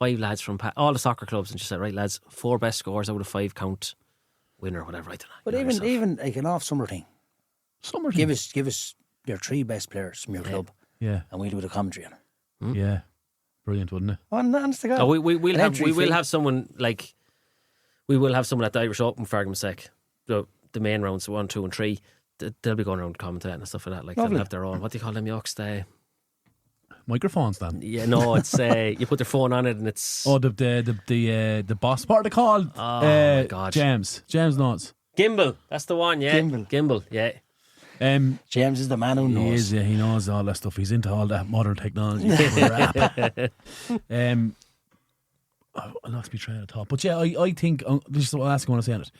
5 lads from all the soccer clubs and just said, right lads, 4 best scores out of 5 count winner or whatever. I don't know. But You know yourself. even like an off summer thing, Summer give us your 3 best players from your club, yeah, and we'll do the commentary on it. yeah, brilliant, wouldn't it? Honest to God. Oh, we'll An have entry we will fee. have someone at the Irish Open for argument's sake. The main rounds 1, 2 and 3, they'll be going around commentating and stuff like that. Like Lovely. they'll have their own. What do you call them yokes? Microphones, then. Yeah, no, it's you put their phone on it and it's Oh, the boss. What are they called? Oh, my God. James Nods. gimbal. That's the one. Yeah, Gimbal. Yeah. James is the man who He knows. is. He knows all that stuff. He's into all that modern technology. I lost my train of thought. But yeah, I think this is the last thing I want to say on it.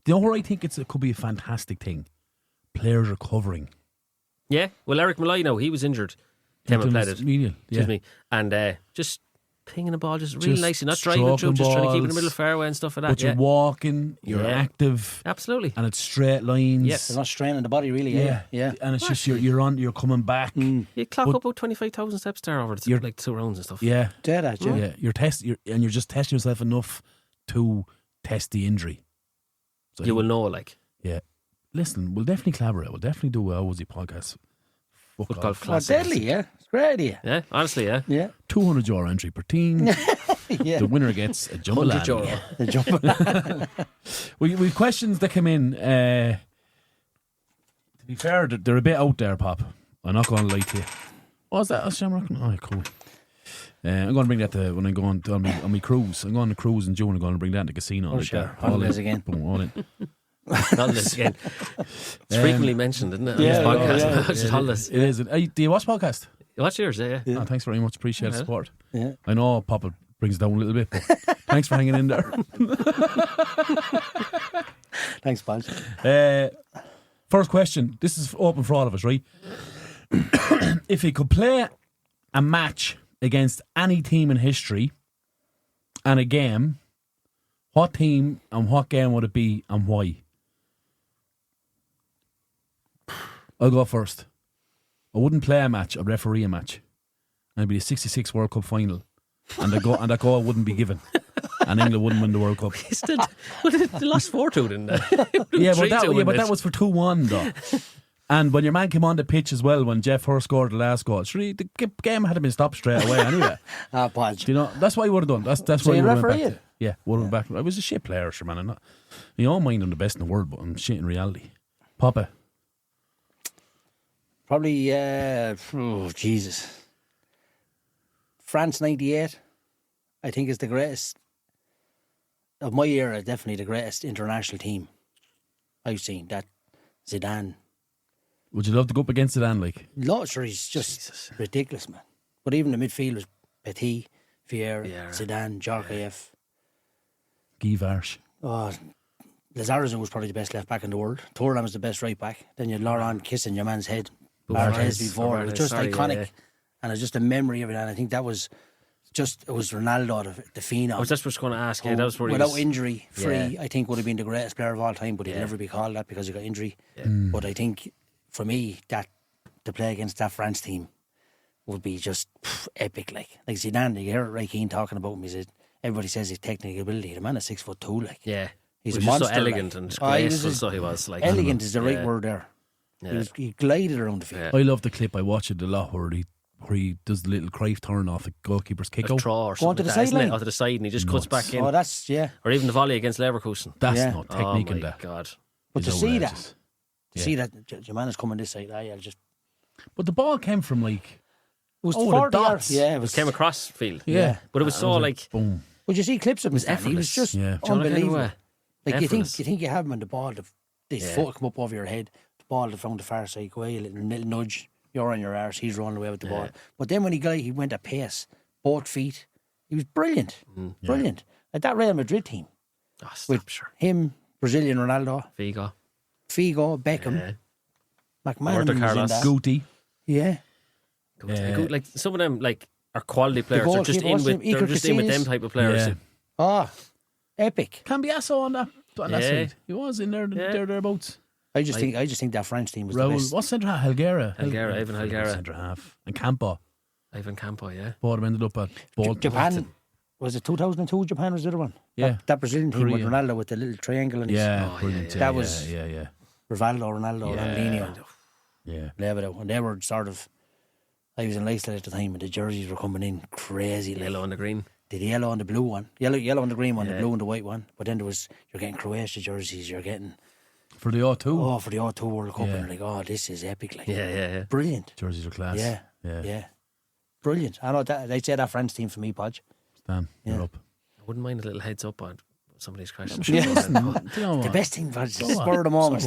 Do you know where I think it could be a fantastic thing? Players recovering. Yeah. Well, Eric Malloy, he was injured. Came and played it. Excuse me. And just pinging the ball just really Just nicely, not driving through, stroking just trying to keep it in the balls. middle of the fairway and stuff like that. But you're Yeah. walking, you're Yeah. active, Absolutely. and it's straight lines. Yes. They're not straining the body, really. Yeah. And it's just you're coming back. You clock But- up about 25,000 steps there over You're- like 2 rounds and stuff. Yeah, Dead at you. yeah. You're just testing yourself enough to test the injury. So You will know, like. Yeah. Listen, we'll definitely collaborate. We'll definitely do a Woolsey podcast. Footgolf Oh, Classic. deadly, yeah. It's a great idea. Yeah, honestly, yeah. Yeah. €200 entry per team. Yeah. The winner gets a jumbo 100 euro. The jump. We've questions that come in. To be fair, they're a bit out there, Pop. I'm not going to lie to you. What's that? That's Shamrock? Oh, cool. I'm going to bring that to when I'm going on my cruise. I'm going on a cruise in June. I'm going to bring that to the casino. Oh, like sure. that. Holidays in. again. Boom, all in. Not this again. It's frequently mentioned, isn't it? Yeah, on this podcast. yeah. It's just holidays. It is. Hey, do you watch podcast? What's yours? Yeah. Oh, thanks very much. Appreciate the Yeah. support. Yeah. I know Papa brings it down a little bit, but thanks for hanging in there. Thanks, pal. First question. This is open for all of us, right? If you could play a match against any team in history and a game, what team and what game would it be and why? I'll go first. I wouldn't play a match, I'd referee a match. And it'd be a 66 World Cup final. And that goal wouldn't be given. And England wouldn't win the World Cup. They lost 4-2, didn't they? but that was for 2-1 though. And when your man came on the pitch as well, when Jeff Hurst scored the last goal, the game had been stopped straight away anyway. Podge. You know, that's what he would have done. That's So what he you would have referee went it? back. Yeah, would have went back. I was a shit player, sure, man. I'm not. You don't mind I'm the best in the world, but I'm shit in reality. Papa. Probably, Jesus. France 98, I think, is the greatest, of my era, definitely the greatest international team I've seen. That Zidane. Would you love to go up against Zidane, like? Lottery is just ridiculous, man. But even the midfield was Petit, Vieira, Zidane, Djorkaeff. Guy Varsh. Oh, Lazarus was probably the best left back in the world. Thuram was the best right back. Then you had Laurent kissing your man's head. Barthez before. It was just iconic. Yeah. And it's just a memory of it. And I think that was it was Ronaldo, the phenom. I was just going to ask you. That was where without injury free, I think would have been the greatest player of all time, but he'd never be called that because he got injury. Yeah. But I think, for me, that to play against that France team would be just epic. Like Zidane, you hear Ray Keane talking about him. He said, everybody says his technical ability. The man is 6'2", like. Yeah. He's a monster. So elegant and graceful, so he was. Like, elegant is the right word there. Yeah. He glided around the field. I love the clip. I watch it a lot where he does the little Cruyff turn off the goalkeeper's kick out. Or going to the sideline. Or to the side, and he just cuts back in. Oh, that's, Or even the volley against Leverkusen. That's not technique in that. God. But to see that, your man is coming this side, I'll just... But the ball came from like... It was 40 dots. Yeah, it came across field. Yeah. But it was so like... Boom. Would you see clips of him? He was just unbelievable. Like you think you have him on the ball, his foot come up over your head, the ball from the far side, go away, a little nudge, you're on your arse, he's running away with the ball. But then when he went at pace, both feet, he was brilliant. Brilliant. Like that Real Madrid team. With him, Brazilian Ronaldo, Figo, Beckham, McManaman was in that. Guti. Yeah. Like some of them like are quality players. They're just in with them type of players. Yeah. Oh, epic. Cambiasso on that side. He was in there, thereabouts. I just think that French team was Raul, the best. what centre half? Ivan Helguera. Centre half. And Campo. Ivan Campo, yeah. Both ended up at Japan. Was it 2002? Japan was the other one. Yeah. That Brazilian team with Ronaldo with the little triangle in his... brilliant. That was Rivaldo, Ronaldo, Ronaldinho. Yeah. Lebedo. And they were sort of... I was in Leicester at the time and the jerseys were coming in crazy. Yellow and the green. The yellow and the blue one. Yellow and the green one, the blue and the white one. But then you're getting Croatia jerseys, you're getting... For the O2? Oh, for the O2 World Cup. And you're like, this is epic. Like, yeah. Brilliant. Jerseys are class. Yeah. Brilliant. I know that they'd say that French team for me, Podge. Stan, you're up. I wouldn't mind a little heads up on somebody's questions. Sure the best thing, Podge, is spur of the moment.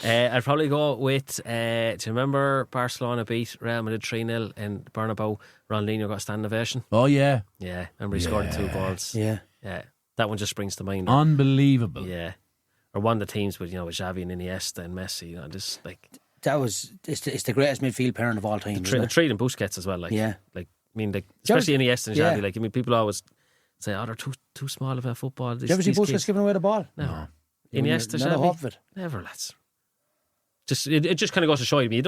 I'd probably go with, do you remember Barcelona beat Real Madrid 3-0 in Bernabeu? Ronaldinho got a standing ovation. Oh, yeah. Yeah, remember he scored 2 goals. Yeah. That one just springs to mind. Unbelievable. Yeah. Or one of the teams with, with Xavi and Iniesta and Messi, just like... It's the greatest midfield pairing of all time. The three and Busquets as well, like. Yeah. Like, I mean, like, especially Iniesta and Xavi, like, I mean, people always say, they're too small of a football. Did you ever see Busquets giving away the ball? No. Iniesta, Xavi? Never, lads. It just kind of goes to show you, you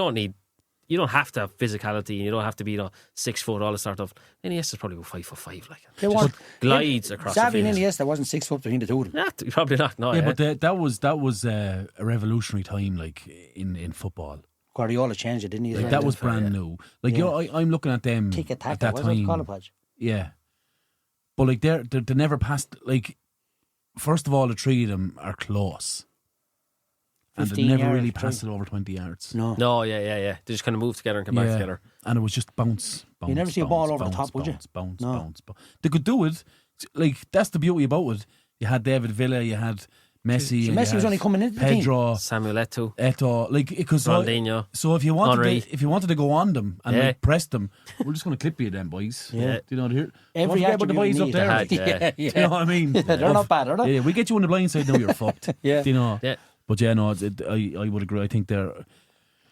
don't have to have physicality and you don't have to be 6 foot, all this sort of. Iniesta's probably about 5'5", like. Just glides across the field. Xavi and Iniesta wasn't 6 foot between the two of them. Probably not. No, but that was a revolutionary time, like in football. Guardiola changed it, didn't he? Like, that was brand new. Like I'm looking at them at that time. Yeah, but like they never passed. Like, first of all, the three of them are close. And they never really passed it over 20 yards. No, yeah. They just kind of moved together and came back together. And it was just bounce. You never see a ball over the top, would you? Bounce. They could do it. Like, that's the beauty about it. You had David Villa, you had Messi. Messi was only coming into the Pedro, team. Samuel Eto'o. Like, because Ronaldinho. So if you wanted to go on them and like press them, we're just going to clip you then, boys. Yeah. Do you know here? Every about the boys up there. Do you know what I mean? They're not bad, are they? Yeah, we get you on the blind side now, you're fucked. Yeah. Do you know? Yeah. But yeah, no, I would agree. I think they're...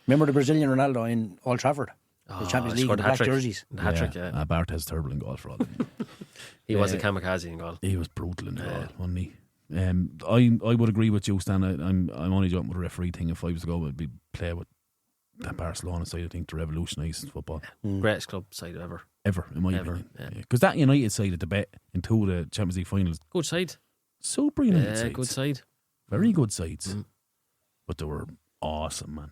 Remember the Brazilian Ronaldo in Old Trafford? The Champions League, the black jerseys. The hat-trick, yeah. Barthez terrible in goal for all of them. He was a kamikaze in goal. He was brutal in goal, wasn't he? I would agree with you, Stan. I'm only joking with the referee thing. If I was to go, I'd be play with that Barcelona side, I think, to revolutionise football. Greatest club side ever. Ever, in my Ever, opinion. yeah. Because that United side at the bet in 2 of the Champions League finals, Good side. super United Yeah, sides. good side. Very good sides. But they were awesome, man.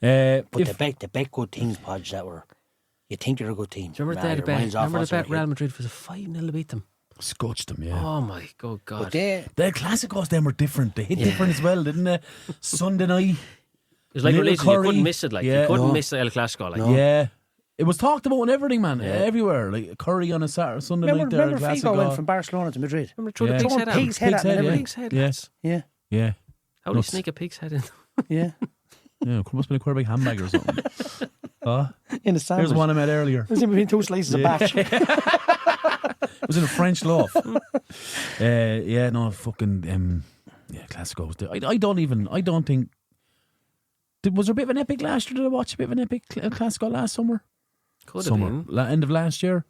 But the bet good teams, Podge, that were, you think they're a good team. Do you remember Nah, the your bet? mind's off Remember us the bet already. Real Madrid was a 5-0 to beat them? Scotched them, yeah. Oh my good God. But they, The Classicos, them were different. They hit different as well, didn't they? Sunday night. It was like Little religion. You Curry. couldn't miss it. Like Yeah. you couldn't No. miss El Clasico. Like Yeah. It was talked about and everything, man. Yeah. Everywhere. Like Curry on a Saturday, Sunday night there. remember Figo went from Barcelona to Madrid. remember throw Yeah. the pig's Throwing head out. pig's head at them and yeah. everything. Pig's head. Yeah. lads. Yeah, Yeah. How do you Nuts. sneak a pig's head in? yeah. Yeah, must have been a quite big handbag or something. In the sandwich. Here's one I met earlier. It was in between 2 slices of batch. It was in a French loaf. Yeah, no, fucking, yeah, Classicos. I don't think. Was there a bit of an epic last year? Did I watch a bit of an epic Classico last summer? Could have been. End of last year.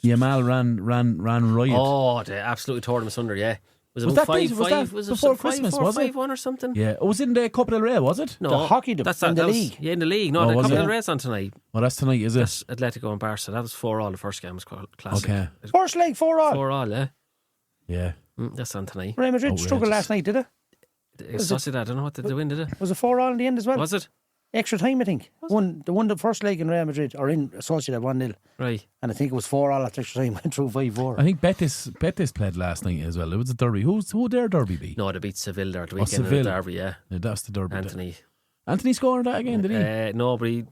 Yamal ran riot. Oh, they absolutely tore them asunder. Yeah. Was it Was about that 5-5? this- was that Was it before 5-4, Christmas, was it? 5-1 or something? Yeah, it was in the Copa del Rey, was it? No, The hockey, in the that was- league. Yeah, in the league. No, Oh, the was Copa it? del Rey's on tonight. Oh, that's tonight, is it? That's Atletico and Barca. That was 4-all. The first game was classic. Okay. First leg, 4-all. 4-all, yeah. Yeah. That's on tonight. Real Madrid Outrageous. struggled last night, did it? Sociedad, I don't know what did they win, did it? Was it 4-all in the end as well? Was it? Extra time, I think. They won the first leg in Real Madrid, or in Sociedad 1-0. Right. And I think it was 4-all after extra time, went through 5-4. I think Betis played last night as well. It was a derby. Who would their derby be? No, they beat Seville there at the weekend in Seville. the derby, yeah. Yeah, that's the derby. Anthony. scored that again, did he? No, but he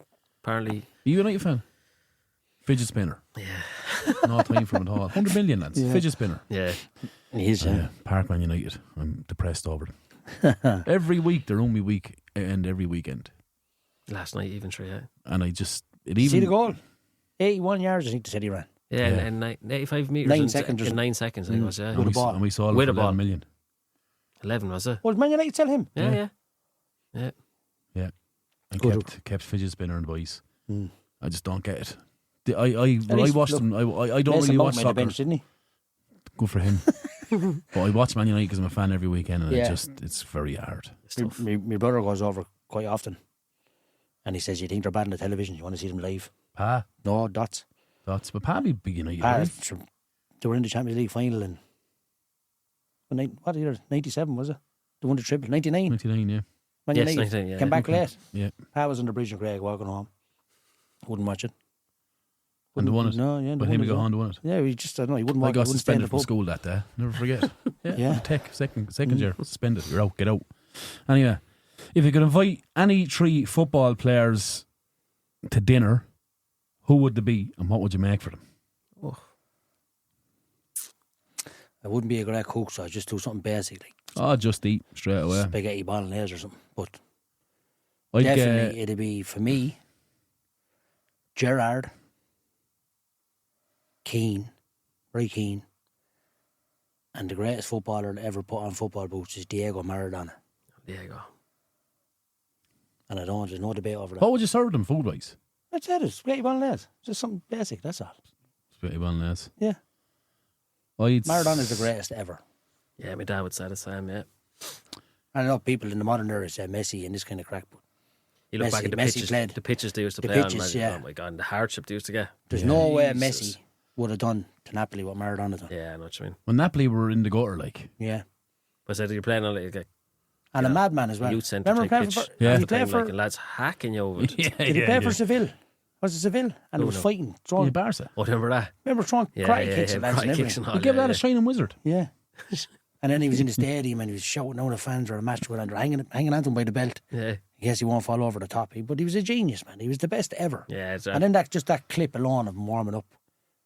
apparently... Are you a United fan? Fidget spinner. Yeah. No time for him at all. 100 million, lads. Yeah. Fidget spinner. Yeah. He is, Yeah. Parkman United. I'm depressed over them. Every week, their only week and every weekend. Last night, even, sure, yeah. And I just... See the goal? 81 yards, I think they said he ran. Yeah, and 85 metres. 9 in seconds or in something. 9 seconds, I think it was, yeah. With a ball. And we saw it With for a ball. 11 million. 11, was it? Well, Man United tell him. Yeah. Yeah. And Good. kept fidget spinner and voice. Mm. I just don't get it. I least, watched look, them. I don't Mason really Mount watch made the soccer. bench, didn't he? Good for him. But I watch Man United because I'm a fan every weekend, and Yeah. it's very hard. It's tough. My brother goes over quite often. And he says, you think they're bad on the television? You want to see them live? Pa, No, dots. that's but Pa be big United. Ah, right? sure. They were in the Champions League final in what year? 97, was it? They won the triple. 99. 99, yeah. Man Yes, United 99, yeah. came back late. Yeah. Pa was on the bridge in Craig walking home. Wouldn't watch it. And they won it. No, yeah. But him and go on to win it. Yeah, he just, I don't know, he wouldn't I watch it. got He wouldn't stay in the suspended from pub. school that day. Never forget. Yeah. Tech, second year. Suspended. You're out. Get out. Anyway, if you could invite any 3 football players to dinner, who would they be and what would you make for them? I wouldn't be a great cook, so I'd just do something basic, like Oh, just eat straight away. spaghetti bolognese or something. But I'd definitely, it'd be, for me, Gerrard, Keane, Roy Keane, and the greatest footballer to ever put on football boots is Diego Maradona. There you go. And there's no debate over that. what would you serve them food-wise? I'd say it, spaghetti bolognese. Just something basic, that's all. Spaghetti bolognese. Yeah. Maradona's the greatest ever. Yeah, my dad would say the same, yeah. I know people in the modern era say Messi and this kind of crack, but You look back at Messi the pitches they used to The play pitches, on. yeah. Oh my God, and the hardship they used to get. there's no way Jesus. Messi would have done to Napoli what Maradona done. Yeah, I know what you mean. When Napoli were in the gutter, like, Yeah. But said you're playing on like a And a madman as well. youth centre Remember type playing pitch. for, Yeah. did he play for, like, lads hacking you over it. did he play for Seville? Was it Seville? And he was fighting, throwing, Barca. Oh, remember that? remember throwing karate kicks at lads and karate kicks everything. and all. He gave yeah, that a shining wizard. Yeah. And then he was in the stadium and he was shouting out the fans or a match with him, hanging onto him by the belt. yeah. I guess he won't fall over the top. But he was a genius, man. He was the best ever. Yeah, it's And then that clip alone of him warming up.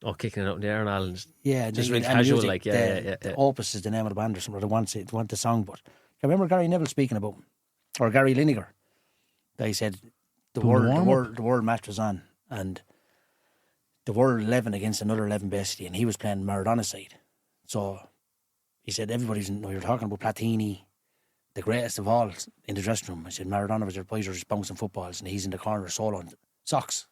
oh, kicking it up in the air and all. And Yeah, just the- really and the casual, music, like, the Opus is the name of the band or something. They want the song, but I remember Gary Neville speaking about him, or Gary Lineker. They said the world match was on, and the world 11 against another 11 basically, and he was playing Maradona's side. So he said everybody's. You're talking about Platini, the greatest of all in the dressing room. I said Maradona was their boys are just bouncing footballs, and he's in the corner soloing socks.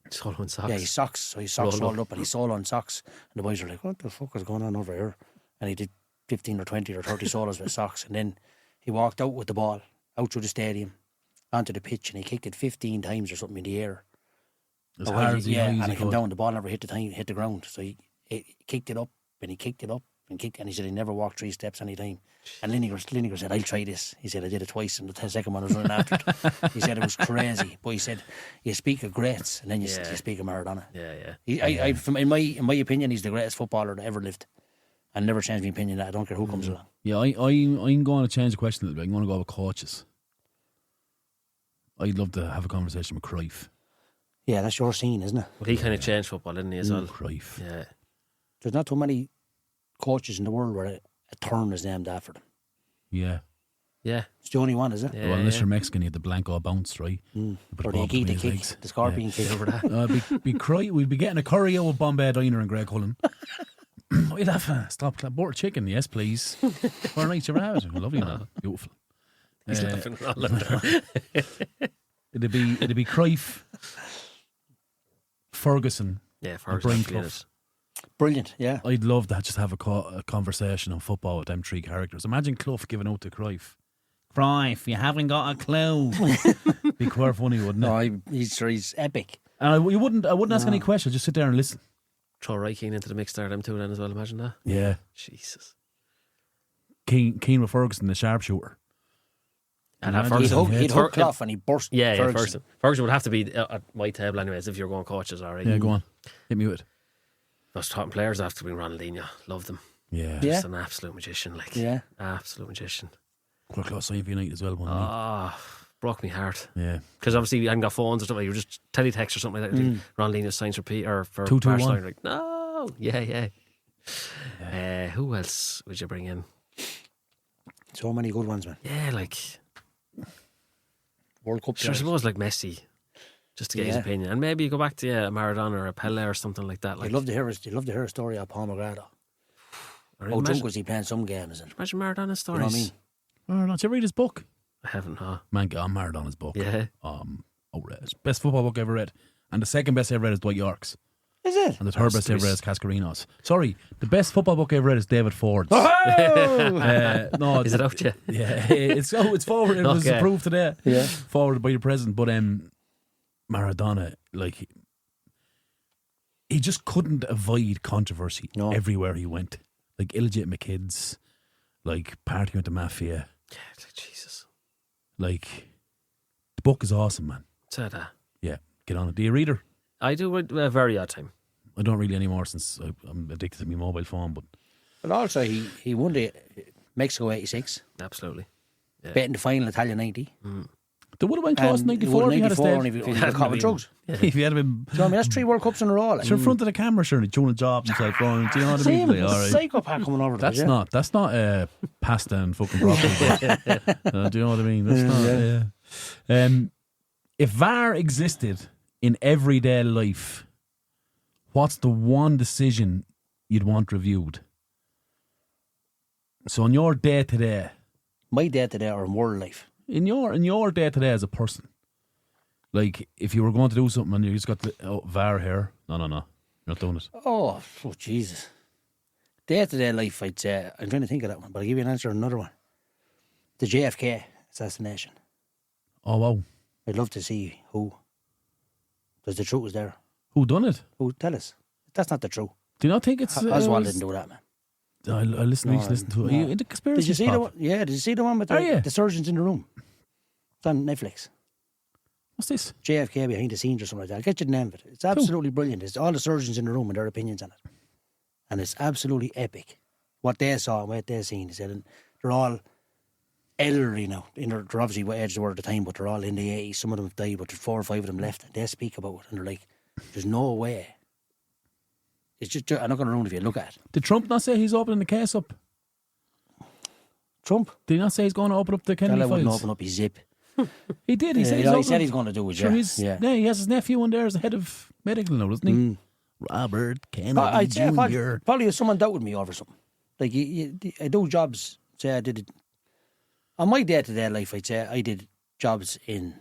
soloing socks. Yeah, he's socks. So he's socks Rolled rolled up and he's soloing socks. And the boys are like, what the fuck is going on over here? And he did 15 or 20 or 30 solos with socks. And then he walked out with the ball, out through the stadium. onto the pitch and he kicked it 15 times or something in the air. As hard as he and knows it he came could. down, the ball never hit the ground. So he kicked it up and he kicked it up and kicked, and he said he never walked 3 steps any time. And Lineker said, I'll try this. He said, I did it twice, and the second one I was running after it. He said it was crazy. But he said, you speak of greats and then you speak of Maradona. In my opinion, he's the greatest footballer that ever lived. And never changed my opinion that I don't care who comes along. Yeah, I'm going to change the question a little bit. I'm going to go with coaches. I'd love to have a conversation with Cruyff. Yeah, that's your scene, isn't it? Well, he kind of changed football, didn't he, as well? Cruyff. Yeah. There's not too many coaches in the world where a turn is named after them. Yeah. Yeah. It's the only one, is it? Yeah, Well, unless you're Mexican, you had the blanco bounce, right? Or the Akita kick, the scorpion kick. Over that. We'd be getting a curry out of Bombay Diner in Greg Cullen. We'd have a stop clap board chicken, yes, please. What a night you have it. Lovely, man. Beautiful. He's laughing all over there. It'd be Cruyff, Ferguson, Yeah, and Ferguson. Brian Clough. Clough. Brilliant, yeah. I'd love to just have a conversation on football with them 3 characters. Imagine Clough giving out to Cruyff. Cruyff, you haven't got a clue. Be quite funny, wouldn't it? No, he's epic. And I wouldn't ask any questions. Just sit there and listen. Throw Roy Keane into the mix there, them two then as well, imagine that. Yeah. Jesus. Keane with Ferguson, the sharpshooter. And that He'd Ferguson. hook Clough and he burst Ferguson. Ferguson would have to be at my table anyways if you're going coaches, alright. Yeah, go on. Hit me with it. Those top players after being Ronaldinho. Loved them. Yeah. Yeah. Just an absolute magician, like. Yeah. Absolute magician. Quite close to United as well, wasn't Broke me heart. he? Yeah. Because obviously we hadn't got phones or something. You were just teletext or something like that. Ronaldinho signs for Pete or for 2-2-1. Barcelona. Like, no. Yeah. Who else would you bring in? So many good ones, man. Yeah, like. World Cup Sure, I players. suppose like Messi, just to get his opinion, and maybe you go back to a Maradona or a Pele or something like that. Like, I'd love to hear a story of Paul McGrath. or How imagine, drunk was he playing some games? And, imagine Maradona's you stories. know what I mean? Oh, not you read his book? I haven't, huh? Man, get on Maradona's book. Yeah. It's best football book I ever read. And the second best I ever read is Dwight York's. Is it? And the third best I ever read is Cascarino's. Sorry, the best football book I ever read is David Ford's. Oh! No, Is it out yet? Yeah, it's forward. It was Okay. approved today. Yeah. Forwarded by the president. But Maradona, like, he just couldn't avoid controversy everywhere he went. Like illegitimate kids, like partying with the mafia. Yeah, it's like Jesus. Like, the book is awesome, man. Said that. Yeah, get on it. Do you read her? I do a very odd time. I don't really anymore since I'm addicted to my mobile phone. But also, he won the Mexico 86, Absolutely. betting the final Italia 90. they would have went close in And he 94 won if he had a 94 stayed. and he was caught with drugs. If he had been So, I mean, that's 3 World Cups in a row. Like. in front of the camera, sure, and doing a job and like, going, do you know what I mean? Same, Like, all right. psychopath coming over. That's not pasta and fucking broccoli. Do you know what I mean? That's not. If VAR existed in everyday life, what's the one decision you'd want reviewed? So in your day to day, My day to day or in world life. in your day to day as a person, like if you were going to do something and you just got the VAR here, no, you're not doing it. Oh, Jesus. Day to day life, I'd say. I'm trying to think of that one, but I'll give you an answer on another one. The JFK assassination. Oh wow, I'd love to see who. Because the truth was there. who done it? Who? Tell us. That's not the truth. Do you not think it's Oswald didn't do that, man. I listen to it. Are you into conspiracy? Did you see pop? the one? Yeah, did you see the one with the surgeons in the room? It's on Netflix. What's this? JFK behind the scenes or something like that. I'll get you the name of it. It's absolutely brilliant. It's all the surgeons in the room and their opinions on it. And it's absolutely epic. What they saw and what they seen. He said, and they're all elderly now. They're obviously what age they were at the time, but they're all in the 80s. Some of them have died, but there's 4 or 5 of them left. And they speak about it. And they're like, there's no way. It's just, I'm not going to ruin it if you look at it. Did Trump not say he's opening the case up? Trump? Did he not say he's going to open up the Kennedy Fella wouldn't files? open up his zip. He did. He said he said he's going to do it, Sure, yeah. he has his nephew in there as the head of medical now, doesn't he? Robert Kennedy I'd say Jr. probably if someone doubted me over something. Like, I do jobs, say I did it. On my day-to-day life, I'd say I did jobs in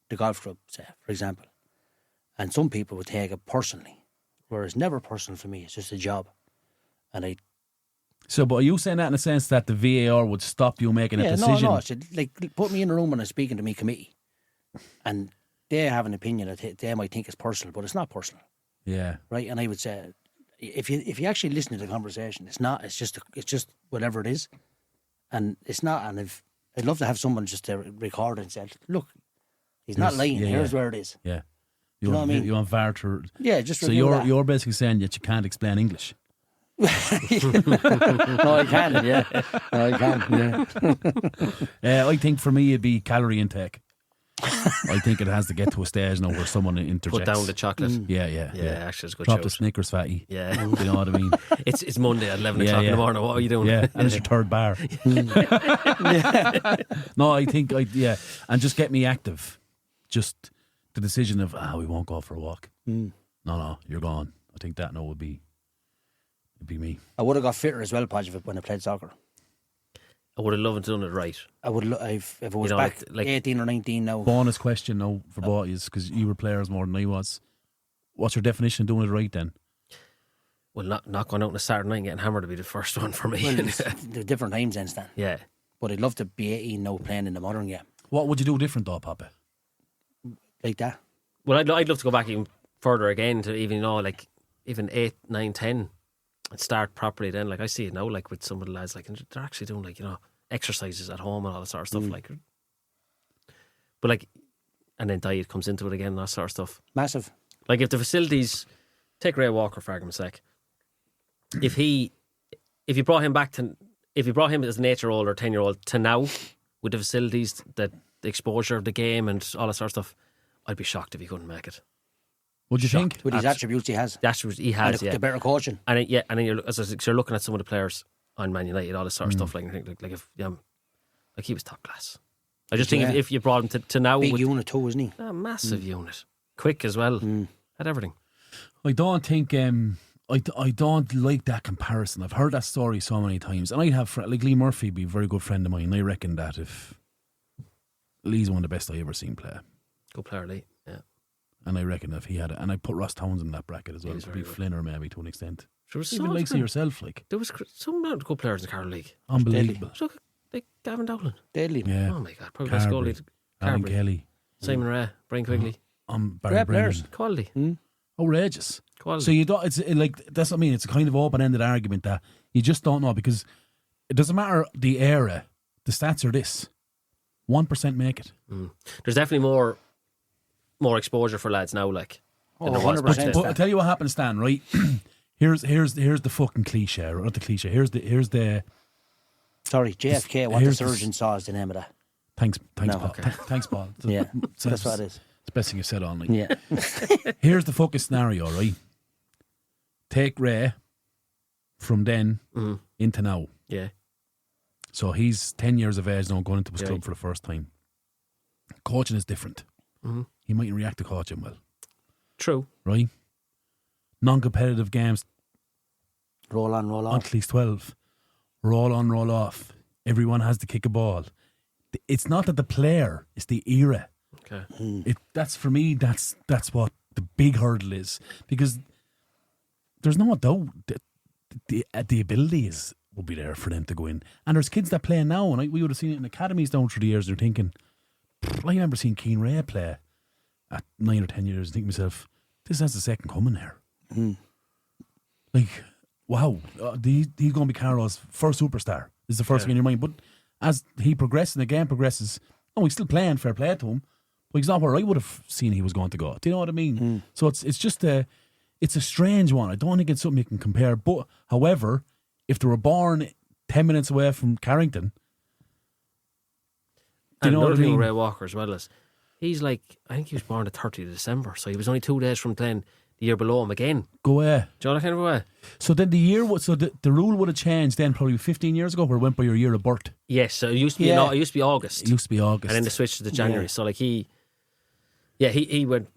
the golf club, say, for example. And some people would take it personally. Whereas never personal for me, it's just a job. And So, but are you saying that in the sense that the VAR would stop you making a decision? No. Like, put me in a room when I'm speaking to me committee. and they have an opinion that they might think is personal, but it's not personal, Yeah. right? And I would say, if you actually listen to the conversation, it's not. It's just whatever it is, and it's not. And if I'd love to have someone just to record it and say, look, he's not lying. Here's where it is. Yeah. You know what I mean? You want VAR to... Yeah, just So you're basically saying that you can't explain English. No, I can. Yeah, no, I can. Yeah. I think for me it'd be calorie intake. I think it has to get to a stage now where someone interjects. Put down the chocolate. Yeah. Actually, it's a good Drop shout. the Snickers, fatty. Yeah. You know what I mean? It's Monday at 11 o'clock in the morning. What are you doing? Yeah, and it's your third bar. No, I think, and just get me active. Just the decision of, we won't go for a walk. No, you're gone. I think that now would be me. I would have got fitter as well, Podge, when I played soccer. I would have loved to done it right. I would. If it was You know, back like 18 or 19 now. Bonus question now for both of you, because you were players more than I was. What's your definition of doing it right then? Well, not going out on a Saturday night and getting hammered would be the first one for me. Well, the different times then, Stan. Yeah. But I'd love to be 18 now playing in the modern game. What would you do different though, Papa? Like that. Well, I'd love to go back even further again to even, like even 8, 9, 10 and start properly then. Like I see it now, like with some of the lads, like they're actually doing like, exercises at home and all that sort of stuff. Like, but like, and then diet comes into it again and that sort of stuff. Massive. Like if the facilities, take Ray Walker for argument's sake, if you brought him as an 8-year-old or 10-year-old to now with the facilities, the exposure of the game and all that sort of stuff, I'd be shocked if he couldn't make it. What'd you think? With his attributes he has. The attributes he has, and the better coaching. And then you're looking at some of the players on Man United, all this sort of stuff. Like he was top class. I just think if you brought him to now, big unit too, isn't he? A massive unit, quick as well, had everything. I don't think I don't like that comparison. I've heard that story so many times, and I have like Lee Murphy be a very good friend of mine. I reckon that if Lee's one of the best I ever seen play. Good player, Lee. Yeah. And I reckon if he had it, and I put Ross Towns in that bracket as well, He's probably Flinner maybe to an extent. There was Even likes of yourself, like there was some amount of good players in the Carlow League. unbelievable. So like Gavin Dowling. Deadly. Yeah, Oh my God, probably best goalie. Alan Carberry, Kelly, Simon Ray, Brian Quigley. Barry Great Brennan. players. Quality. Outrageous. Quality. So you don't. It's like that's what I mean. It's a kind of open-ended argument that you just don't know because it doesn't matter the era. The stats are this: 1% make it. There's definitely more exposure for lads now. Like, than there was 100%. back then. But I'll tell you what happened, Stan. Right? here's the fucking cliche, or not the cliche. Here's the. Sorry, JFK. What the here's surgeon saw is the name of that. Thanks, No, Paul. okay. Thanks, Paul. Yeah, So that's what it is. It's the best thing you said on. Like. Yeah. Here's the fucking scenario, right? Take Ray from then into now. Yeah. So he's 10 years of age now, going into his Yeah. club for the first time. Coaching is different. He mightn't react to coaching well, True. right? Non-competitive games Roll on, roll off. until he's 12. Roll on, roll off. Everyone has to kick a ball. It's not that the player, it's the era. Okay. That's for me, that's what the big hurdle is. Because there's no doubt that the ability will be there for them to go in. And there's kids that play now, and we would have seen it in academies down through the years. They're thinking, I remember seeing Keane Ray play at 9 or 10 years and thinking to myself, this has the second coming here. Like, wow, he's going to be Carlow's first superstar. This is the first thing in your mind. But as he progresses and the game progresses, he's still playing, fair play to him. But he's not where I would have seen he was going to go. Do you know what I mean? So it's just it's a strange one. I don't think it's something you can compare. But however, if they were born 10 minutes away from Carrington, do you know what I thing mean? with Ray Walker as well as he's like, I think he was born the 30th of December, so he was only 2 days from playing the year below him again. Go away. Do you know that kind of way? So then the rule would have changed then probably 15 years ago, where it went by your year of birth. Yes, so it used to be Yeah. it used to be August. It used to be August. And then they switched to the January. Yeah. So like he went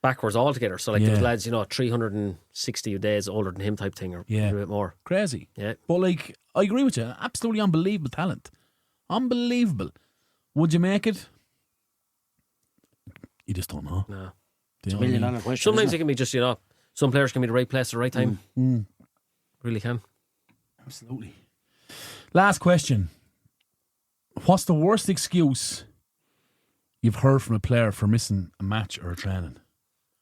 backwards altogether. So like there was lads, 360 days older than him type thing, or a bit more. Crazy. Yeah. But like, I agree with you. Absolutely unbelievable talent. Unbelievable. Would you make it? You just don't know. No. Do you know $1 million what I mean? question. Sometimes isn't it can be just, some players can be the right place at the right time. Really can. Absolutely. Last question. What's the worst excuse you've heard from a player for missing a match or a training?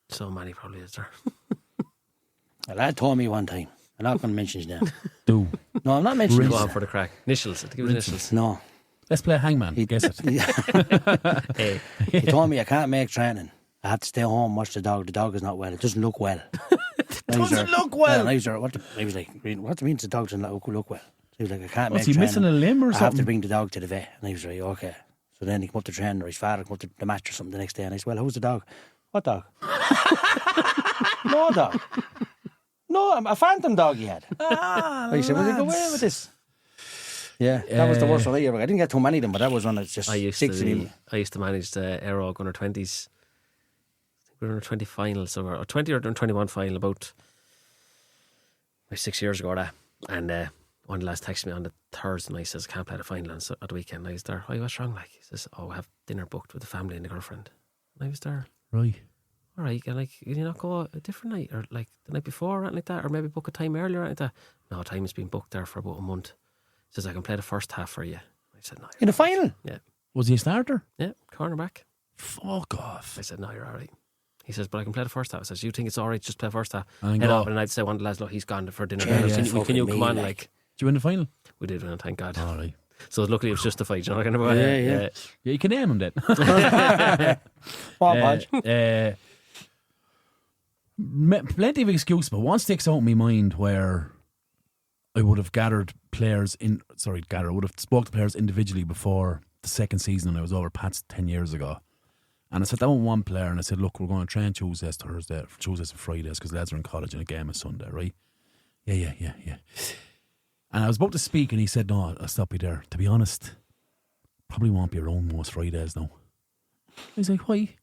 So many probably is there. A lad told me one time. I'm not going to mention his name. Do. No, I'm not mentioning Go his on for the crack. Initials. Give it initials. No. Let's play hangman. Guess it. Hey. He told me I can't make training. I have to stay home and watch the dog. The dog is not well. It doesn't look well. Doesn't look well. And I was like, what do you mean the dog doesn't look well? So he was like, I can't make Was he training. missing a limb or I have something? to bring the dog to the vet. And I was like, okay. So then he come up to train, or his father come up to the match or something the next day. And I said, well, who's the dog? What dog? No dog. No, a phantom dog he had. I said, well, go away with this. Yeah, that was the worst one I ever. I didn't get too many of them, but that was one that's just I used to manage the Airog under 20s. I think we were under 20 finals, or 20 or 21 final about 6 years ago. That, and one of the lads texted me on the Thursday night, says, I can't play the final on the weekend. I was there. Why, what's wrong? Like, he says, I have dinner booked with the family and the girlfriend. And I was there. Right. Oh, All right, like, can you not go a different night, or like the night before or anything like that, or maybe book a time earlier or anything like that? No, time has been booked there for about a month. He says, I can play the first half for you. I said, no. in the final. Yeah. Was he a starter? Yeah, cornerback. Fuck off. I said, no, you're all right. He says, but I can play the first half. I says, you think it's all right, just play first half. And Head go. up, and I'd say one of the lads, look, he's gone for dinner. Yeah, Can you fucking come on? me, Like, Did you win the final? we did win, thank God. All right. So luckily it was justified, you know what I'm talking about? Yeah. Yeah, you can name him then. What, Podge? Plenty of excuses, but one sticks out in my mind where I would have gathered players I would have spoke to players individually before the second season when I was over Pat's 10 years ago. And I sat down with one player and I said, look, we're going to train Tuesdays, Tuesdays and Fridays because lads are in college and a game is Sunday, right? Yeah. And I was about to speak and he said, no, I'll stop you there. To be honest, probably won't be around most Fridays now. I was like, why?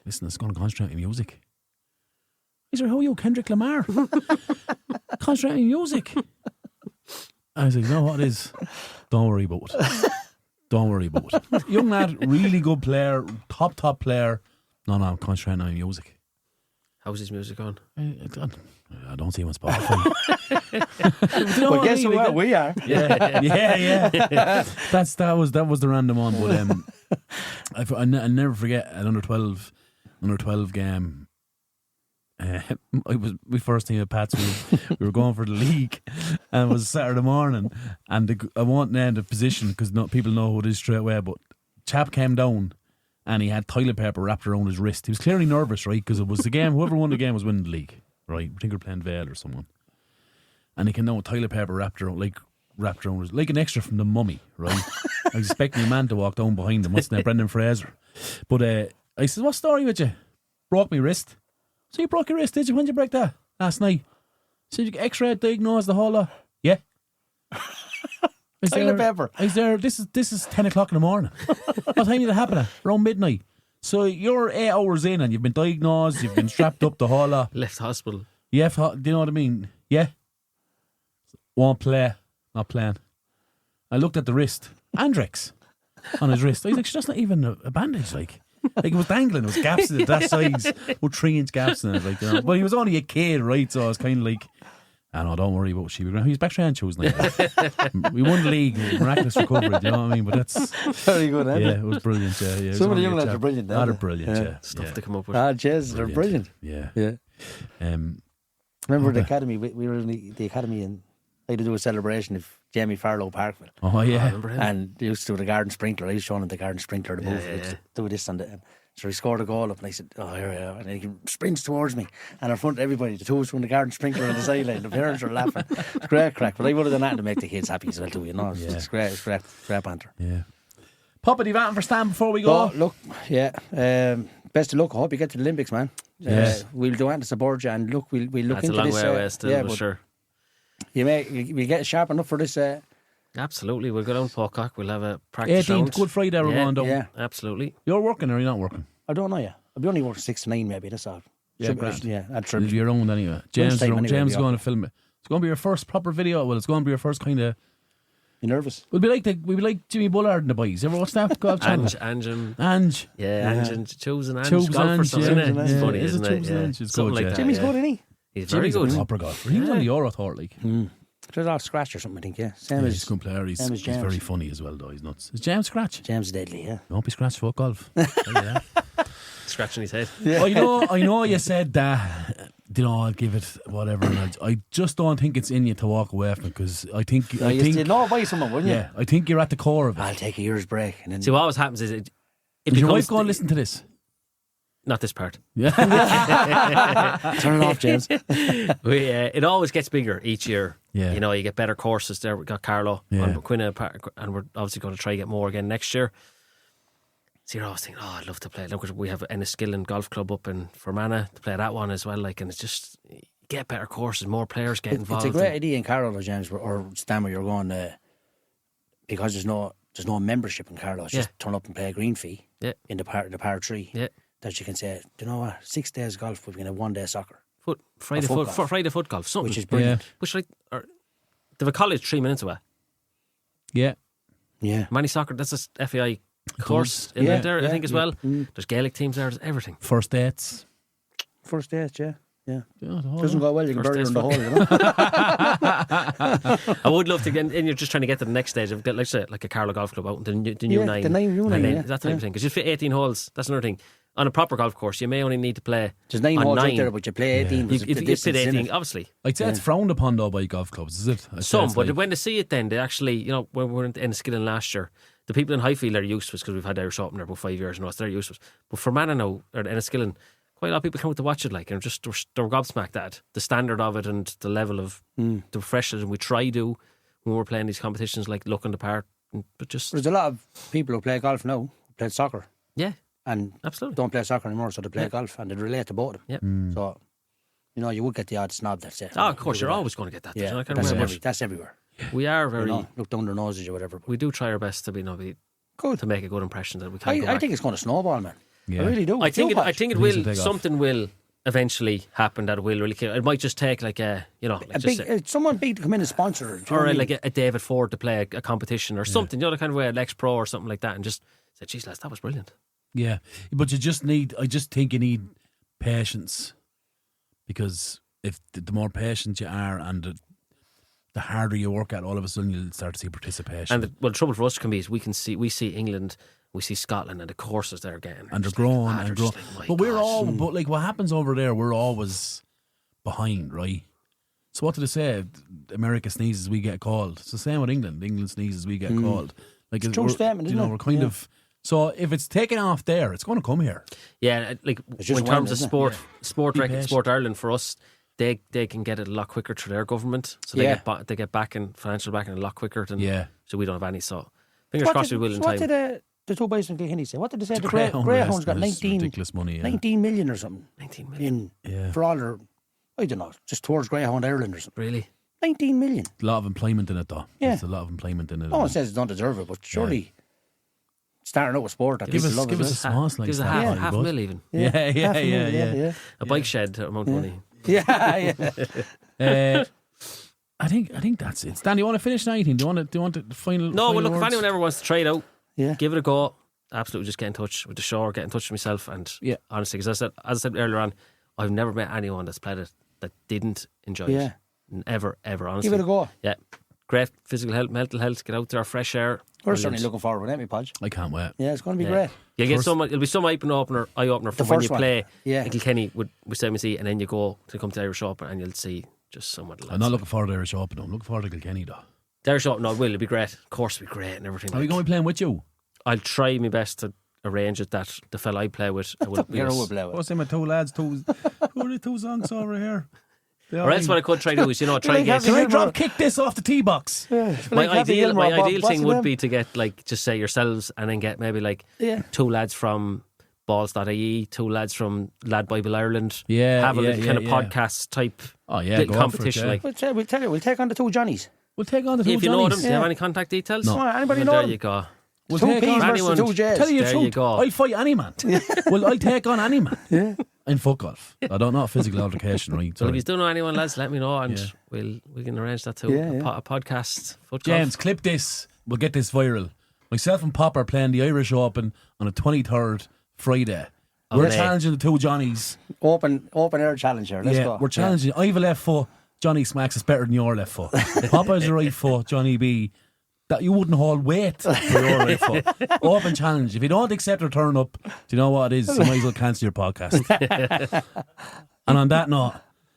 Listen, it's going to concentrate on music. He said, how are you, Kendrick Lamar? Concentrate on music. I was like, you know what it is? Don't worry about it. Don't worry about it. Young lad, really good player, top player. No, concentrating on music. How's his music on? I don't see him on Spotify. Well, guess what? We are. Yeah. That was the random one. But I never forget an under 12 game. I was my first team at Pats. We were going for the league, and it was Saturday morning. And I won't name the position because people know who it is straight away. But chap came down, and he had toilet paper wrapped around his wrist. He was clearly nervous, right? Because it was the game. Whoever won the game was winning the league, right? I think we were playing Vale or someone. And he came down with toilet paper wrapped around his, like an extra from the Mummy, right? I was expecting a man to walk down behind him. Wasn't it Brendan Fraser? But I said, "What story with you?" Broke my wrist. So you broke your wrist, did you? When did you break that? Last night. So you get X-ray diagnosed the whole lot. Yeah. Toilet paper. Is there? This is 10 o'clock in the morning. What time did it happen at? Around midnight. So you're 8 hours in and you've been diagnosed. You've been strapped up the whole lot. Left hospital. Yeah. Do you know what I mean? Yeah. Won't play. Not playing. I looked at the wrist. Andrex on his wrist. I was like, that's not even a bandage, like it was dangling. It was gaps in it that size, with 3-inch gaps in it. Like, you know. But he was only a kid, right? So I was kind of like, I know, don't worry about she. He was back training Tuesday night. We won the league, miraculous recovery. Do you know what I mean? But that's very good. Yeah, it was brilliant. Yeah. Some of the young lads are brilliant. They're brilliant. Yeah, Stuff to come up with. Jez, they're brilliant. Yeah. Remember the academy? We were in the academy and they had to do a celebration of Jamie Farlow Parkville. Oh yeah, I remember him. And they used to do the garden sprinkler. I was showing him the garden sprinkler to move. Yeah. Do this on the. So he scored a goal up, and I said, "Oh, here we are." And he sprints towards me, and in front of everybody, the two of us from the garden sprinkler on the sideline. The parents are laughing. It's great crack, but I would have done that to make the kids happy as well too. You know, it's great. It's great banter. Yeah. Papa, do you want for Stan before we go? Oh, look, best of luck. I hope you get to the Olympics, man. Yes. We'll do Antis Borgia, and look, we'll look That's into a long this. way away still, but sure. We get sharp enough for this. Absolutely, we'll go down to Pocock. We'll have a practice 18th, round. Good Friday, we're going down. Yeah, absolutely. You're working or are you not working? I don't know yet. I'll be only working 6 to 9 maybe. That's all. Yeah, grand. That's It'll be your own anyway. James is going to film it. It's going to be your first proper video. Well, it's going to be your first kind of. You nervous? We'll be like Jimmy Bullard and the boys. Ever watch that golf channel? Ange. Yeah, Ange. Choosing Ange. Choosing Golf or Ange, something, yeah. isn't it? It's funny, Is it isn't it? Choosing Yeah. Ange? It's Something good, like yeah. that. Jimmy's good, isn't he? He's very Jimmy's good. a proper golfer. He was on the Euro Tour, like. There's all scratch or something, I think, yeah. Same He's as a good player. He's James. very funny as well, though. He's nuts. Is James Scratch? James is deadly, yeah. Don't be Scratch for golf. Scratching his head. Yeah. I know you said that, I'll give it whatever. And I just don't think it's in you to walk away from it, because I think... You'd know by someone, wouldn't you? Yeah, I think you're at the core of it. I'll take a year's break. And then See, what always happens is it Did your becomes wife go and listen to this? not this part. Yeah. turn it off, James. It always gets bigger each year. Yeah. You get better courses there. We've got Carlow Yeah. and Quinn, and we're obviously going to try to get more again next year. So you're always thinking, I'd love to play. Look, we have Enniskillen Golf Club up in Fermanagh to play that one as well. And it's just, you get better courses, more players get involved. It's a great idea in Carlow, James, or Stan, where you're going, because there's no membership in Carlow. It's just turn up and play a green fee in the par 3. Yeah. That you can say, do you know what? 6 days golf, we're going to have 1 day soccer. Friday foot golf, something. Which is brilliant. Which they have a college 3 minutes away. Yeah. Yeah. Many soccer, that's a FAI course in there, I think, as well. There's Gaelic teams there, there's everything. First dates. First dates, yeah. Yeah, the whole Doesn't go well, you can First bury her in date's the hole, you know? I would love to get, and you're just trying to get to the next stage of, like, say, like a Carlow Golf Club out, the new 9. the new and nine, then yeah. that type of thing. Because you fit 18 holes, that's another thing. On a proper golf course, you may only need to play. There's 9 on holes 9. out there, but you play 18. If you fit 18, obviously. I'd say it's frowned upon, though, by golf clubs, is it? I'd say Some, it's but like- when they see it, then they actually, when we were in Enniskillen last year, the people in Highfield are used to it because we've had Irish Open there about 5 years now, so they're used to it. But for Fermanagh now, or Enniskillen, quite a lot of people come out to watch it, like, and they're gobsmacked at it. The standard of it and the level of the freshness, and we try to, when we're playing these competitions, like, looking the part, but just... There's a lot of people who play golf now, who play soccer, Yeah, and absolutely. don't play soccer anymore, so they play golf, and they relate to both of them. Yeah. So, you would get the odd snob that's it. Oh, of course, you're always going to get that. Yeah, I can't that's, remember. that's everywhere. We are very... Look down their noses or whatever. We do try our best to be Good. to make a good impression that we can. I think it's going to snowball, man. Yeah. I really do. I think it It needs will. to take off. Something will eventually happen that will really kill. It might just take like someone big to come in and sponsor it. or like a David Ford to play a competition or something. The kind of way, an Lex Pro or something like that, and just say, "Geez, lads, that was brilliant." Yeah, but I just think you need patience, because if the more patient you are and the harder you work at, all of a sudden you'll start to see participation. And the trouble for us can be is we see England, we see Scotland, and the courses they're getting, and they're growing and growing. But but like what happens over there, we're always behind, right? So what do they say? America sneezes, we get called. It's the same with England. England sneezes, we get called. Like It's a true statement, isn't it? we're kind of. So if it's taken off there, it's going to come here. Yeah, like just in terms one, of isn't it? sport patient. Ireland, for us, they can get it a lot quicker through their government, so they get back in financial backing a lot quicker than. Yeah. So we don't have any. So fingers crossed we will in What time. did the two boys from Kilkenny say? What did they say? The Greyhound Greyhound's got race, 19, ridiculous money. Yeah. 19 million or something 19 million. for all their, I don't know, just towards Greyhound Ireland or something. Really? 19 million. A lot of employment in it, though. Yeah. There's a lot of employment in it. No one says it don't deserve it, but surely starting out with sport, that Give people love us a it. small slice. Gives a of that, half a bud. mil even. Yeah. Half a million, yeah. A bike shed amount of money. Yeah, yeah. I think that's it. Stan, do you want to finish 19? Do you want the final? No, well, look, if words? anyone ever wants to try it out, Yeah. give it a go. Absolutely, just get in touch with the show or get in touch with myself. And honestly, because as I said earlier on, I've never met anyone that's played it that didn't enjoy it. Ever, honestly. Give it a go. Yeah. Great physical health, mental health, get out there, fresh air. We're Brilliant. certainly looking forward to it, Podge. I can't wait. Yeah, it's going to be great. You'll get it'll be some eye opener The from when you first one. play Yeah. in Kilkenny with CMC, and then you go to come to Irish Open and you'll see just so much. I'm not looking forward to Irish Open. I'm looking forward to Kilkenny, though. The Irish Open, no, it will. It'll be great. Of course, it'll be great and everything. Are we going to be playing with you? I'll try my best to arrange it that the fella I play with will be Hero us. will play with. What's in my two lads? Who are the two songs over here? Or else what I could try to do is, try and get... Can I drop kick this off the tee box? My ideal thing would be to get, just say yourselves and then get maybe, two lads from balls.ie, two lads from Lad Bible Ireland. Yeah, have a little kind of yeah. podcast type Little competition. We'll tell you, we'll take on the two Johnnies. We'll take on the two If you know them, Johnnies. do you have any contact details? No. Anybody know There them? you go. We'll Two take P's on versus anyone. two J's. Tell you the There truth, you go. I'll fight any man. Well, I'll take on any man. Yeah. In foot golf. I don't know physical altercation, right? Well, Sorry. if you don't know anyone, lads, let me know and we can arrange that too. Yeah, A podcast. Footgolf. James, clip this. We'll get this viral. Myself and Pop are playing the Irish Open on the 23rd Friday. We're Okay. challenging the two Johnnies. Open air challenge here. Let's go. We're challenging. I have a left foot. Johnny smacks is better than your left foot. Papa's right foot, Johnny B. That you wouldn't hold weight for your right foot. Open challenge. If you don't accept or turn up, do you know what it is? You might as well cancel your podcast. And on that note,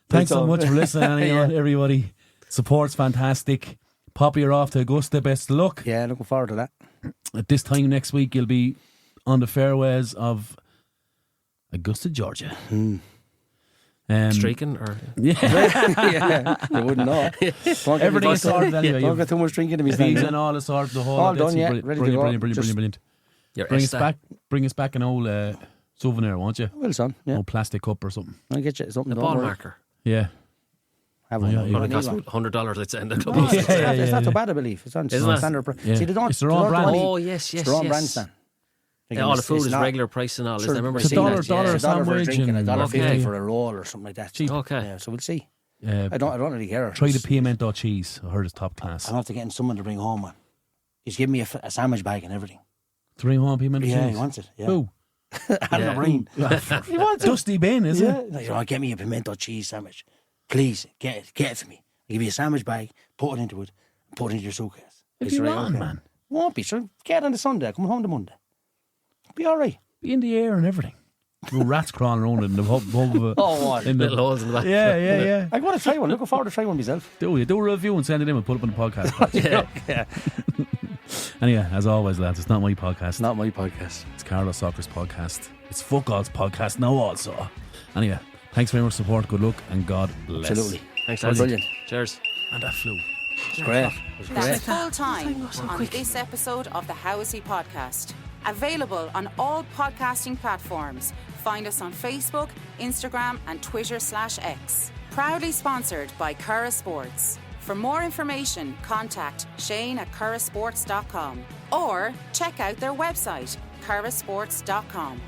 thanks so much for listening, everybody. Support's fantastic. Papa, you're off to Augusta. Best of luck. Yeah, looking forward to that. At this time next week, you'll be on the fairways of Augusta, Georgia. Streaking or Yeah, you wouldn't know. Everything's sorted anyway. Don't get too much drinking to me. Fees and all is sorted. The whole All done, yeah. Brilliant, Ready to go. brilliant. your Bring us back an old souvenir, won't you? Well, son. Yeah, Old plastic cup or something. I'll get you something. the don't ball worry. marker. Yeah. Have one. Yeah, You Probably don't cost need me one. $100. I'd send it. No, it's not yeah. too bad, I believe. It's on Isn't it? standard price. Yeah. See, they don't. It's their own they don't brand. do any- Oh yes, yes, It's their own yes. brand, Stan. Yeah, all the food It's is not- regular price and all. Isn't it? I remember It's seeing $1 that. dollar yeah. $1 for a sandwich drink and and- $1.50 Okay. for a roll or something like that. Cheap. Okay. Yeah, so we'll see. Uh, I don't really care. try the pimento cheese. I heard it's top class. I'm after getting someone to bring home one. He's giving me a sandwich bag and everything. Three home pimento Yeah, cheese. he wants it. Yeah. Who? Adam Breen. He wants it. Dusty bin, is Yeah. it? Like, get me a pimento cheese sandwich. Please, get it for me. I'll give you a sandwich bag, put it into your suitcase. If It's you're right, on, okay. man. Won't be, sure. Get on the Sunday, come home the Monday. Be all right. Be in the air and everything. No rats crawling around in the hub of it. Oh, what? In the, Little holes in the back. yeah. I want to try one. Looking forward to try one myself. Do a review and send it in and put it up on the podcast. Yeah. Anyway, as always, lads, it's not my podcast. It's not my podcast. It's Carlow Soccer's podcast. It's Footgolf's podcast now also. Anyway, thanks very much for support. Good luck and God bless. Absolutely. Thanks, That's lads. brilliant. Cheers. And that flew. It's great. It's That's great. full time on this episode of the How Is He podcast. Available on all podcasting platforms. Find us on Facebook, Instagram, and Twitter/X. Proudly sponsored by Curra Sports. For more information, contact Shane@currasports.com or check out their website, currasports.com.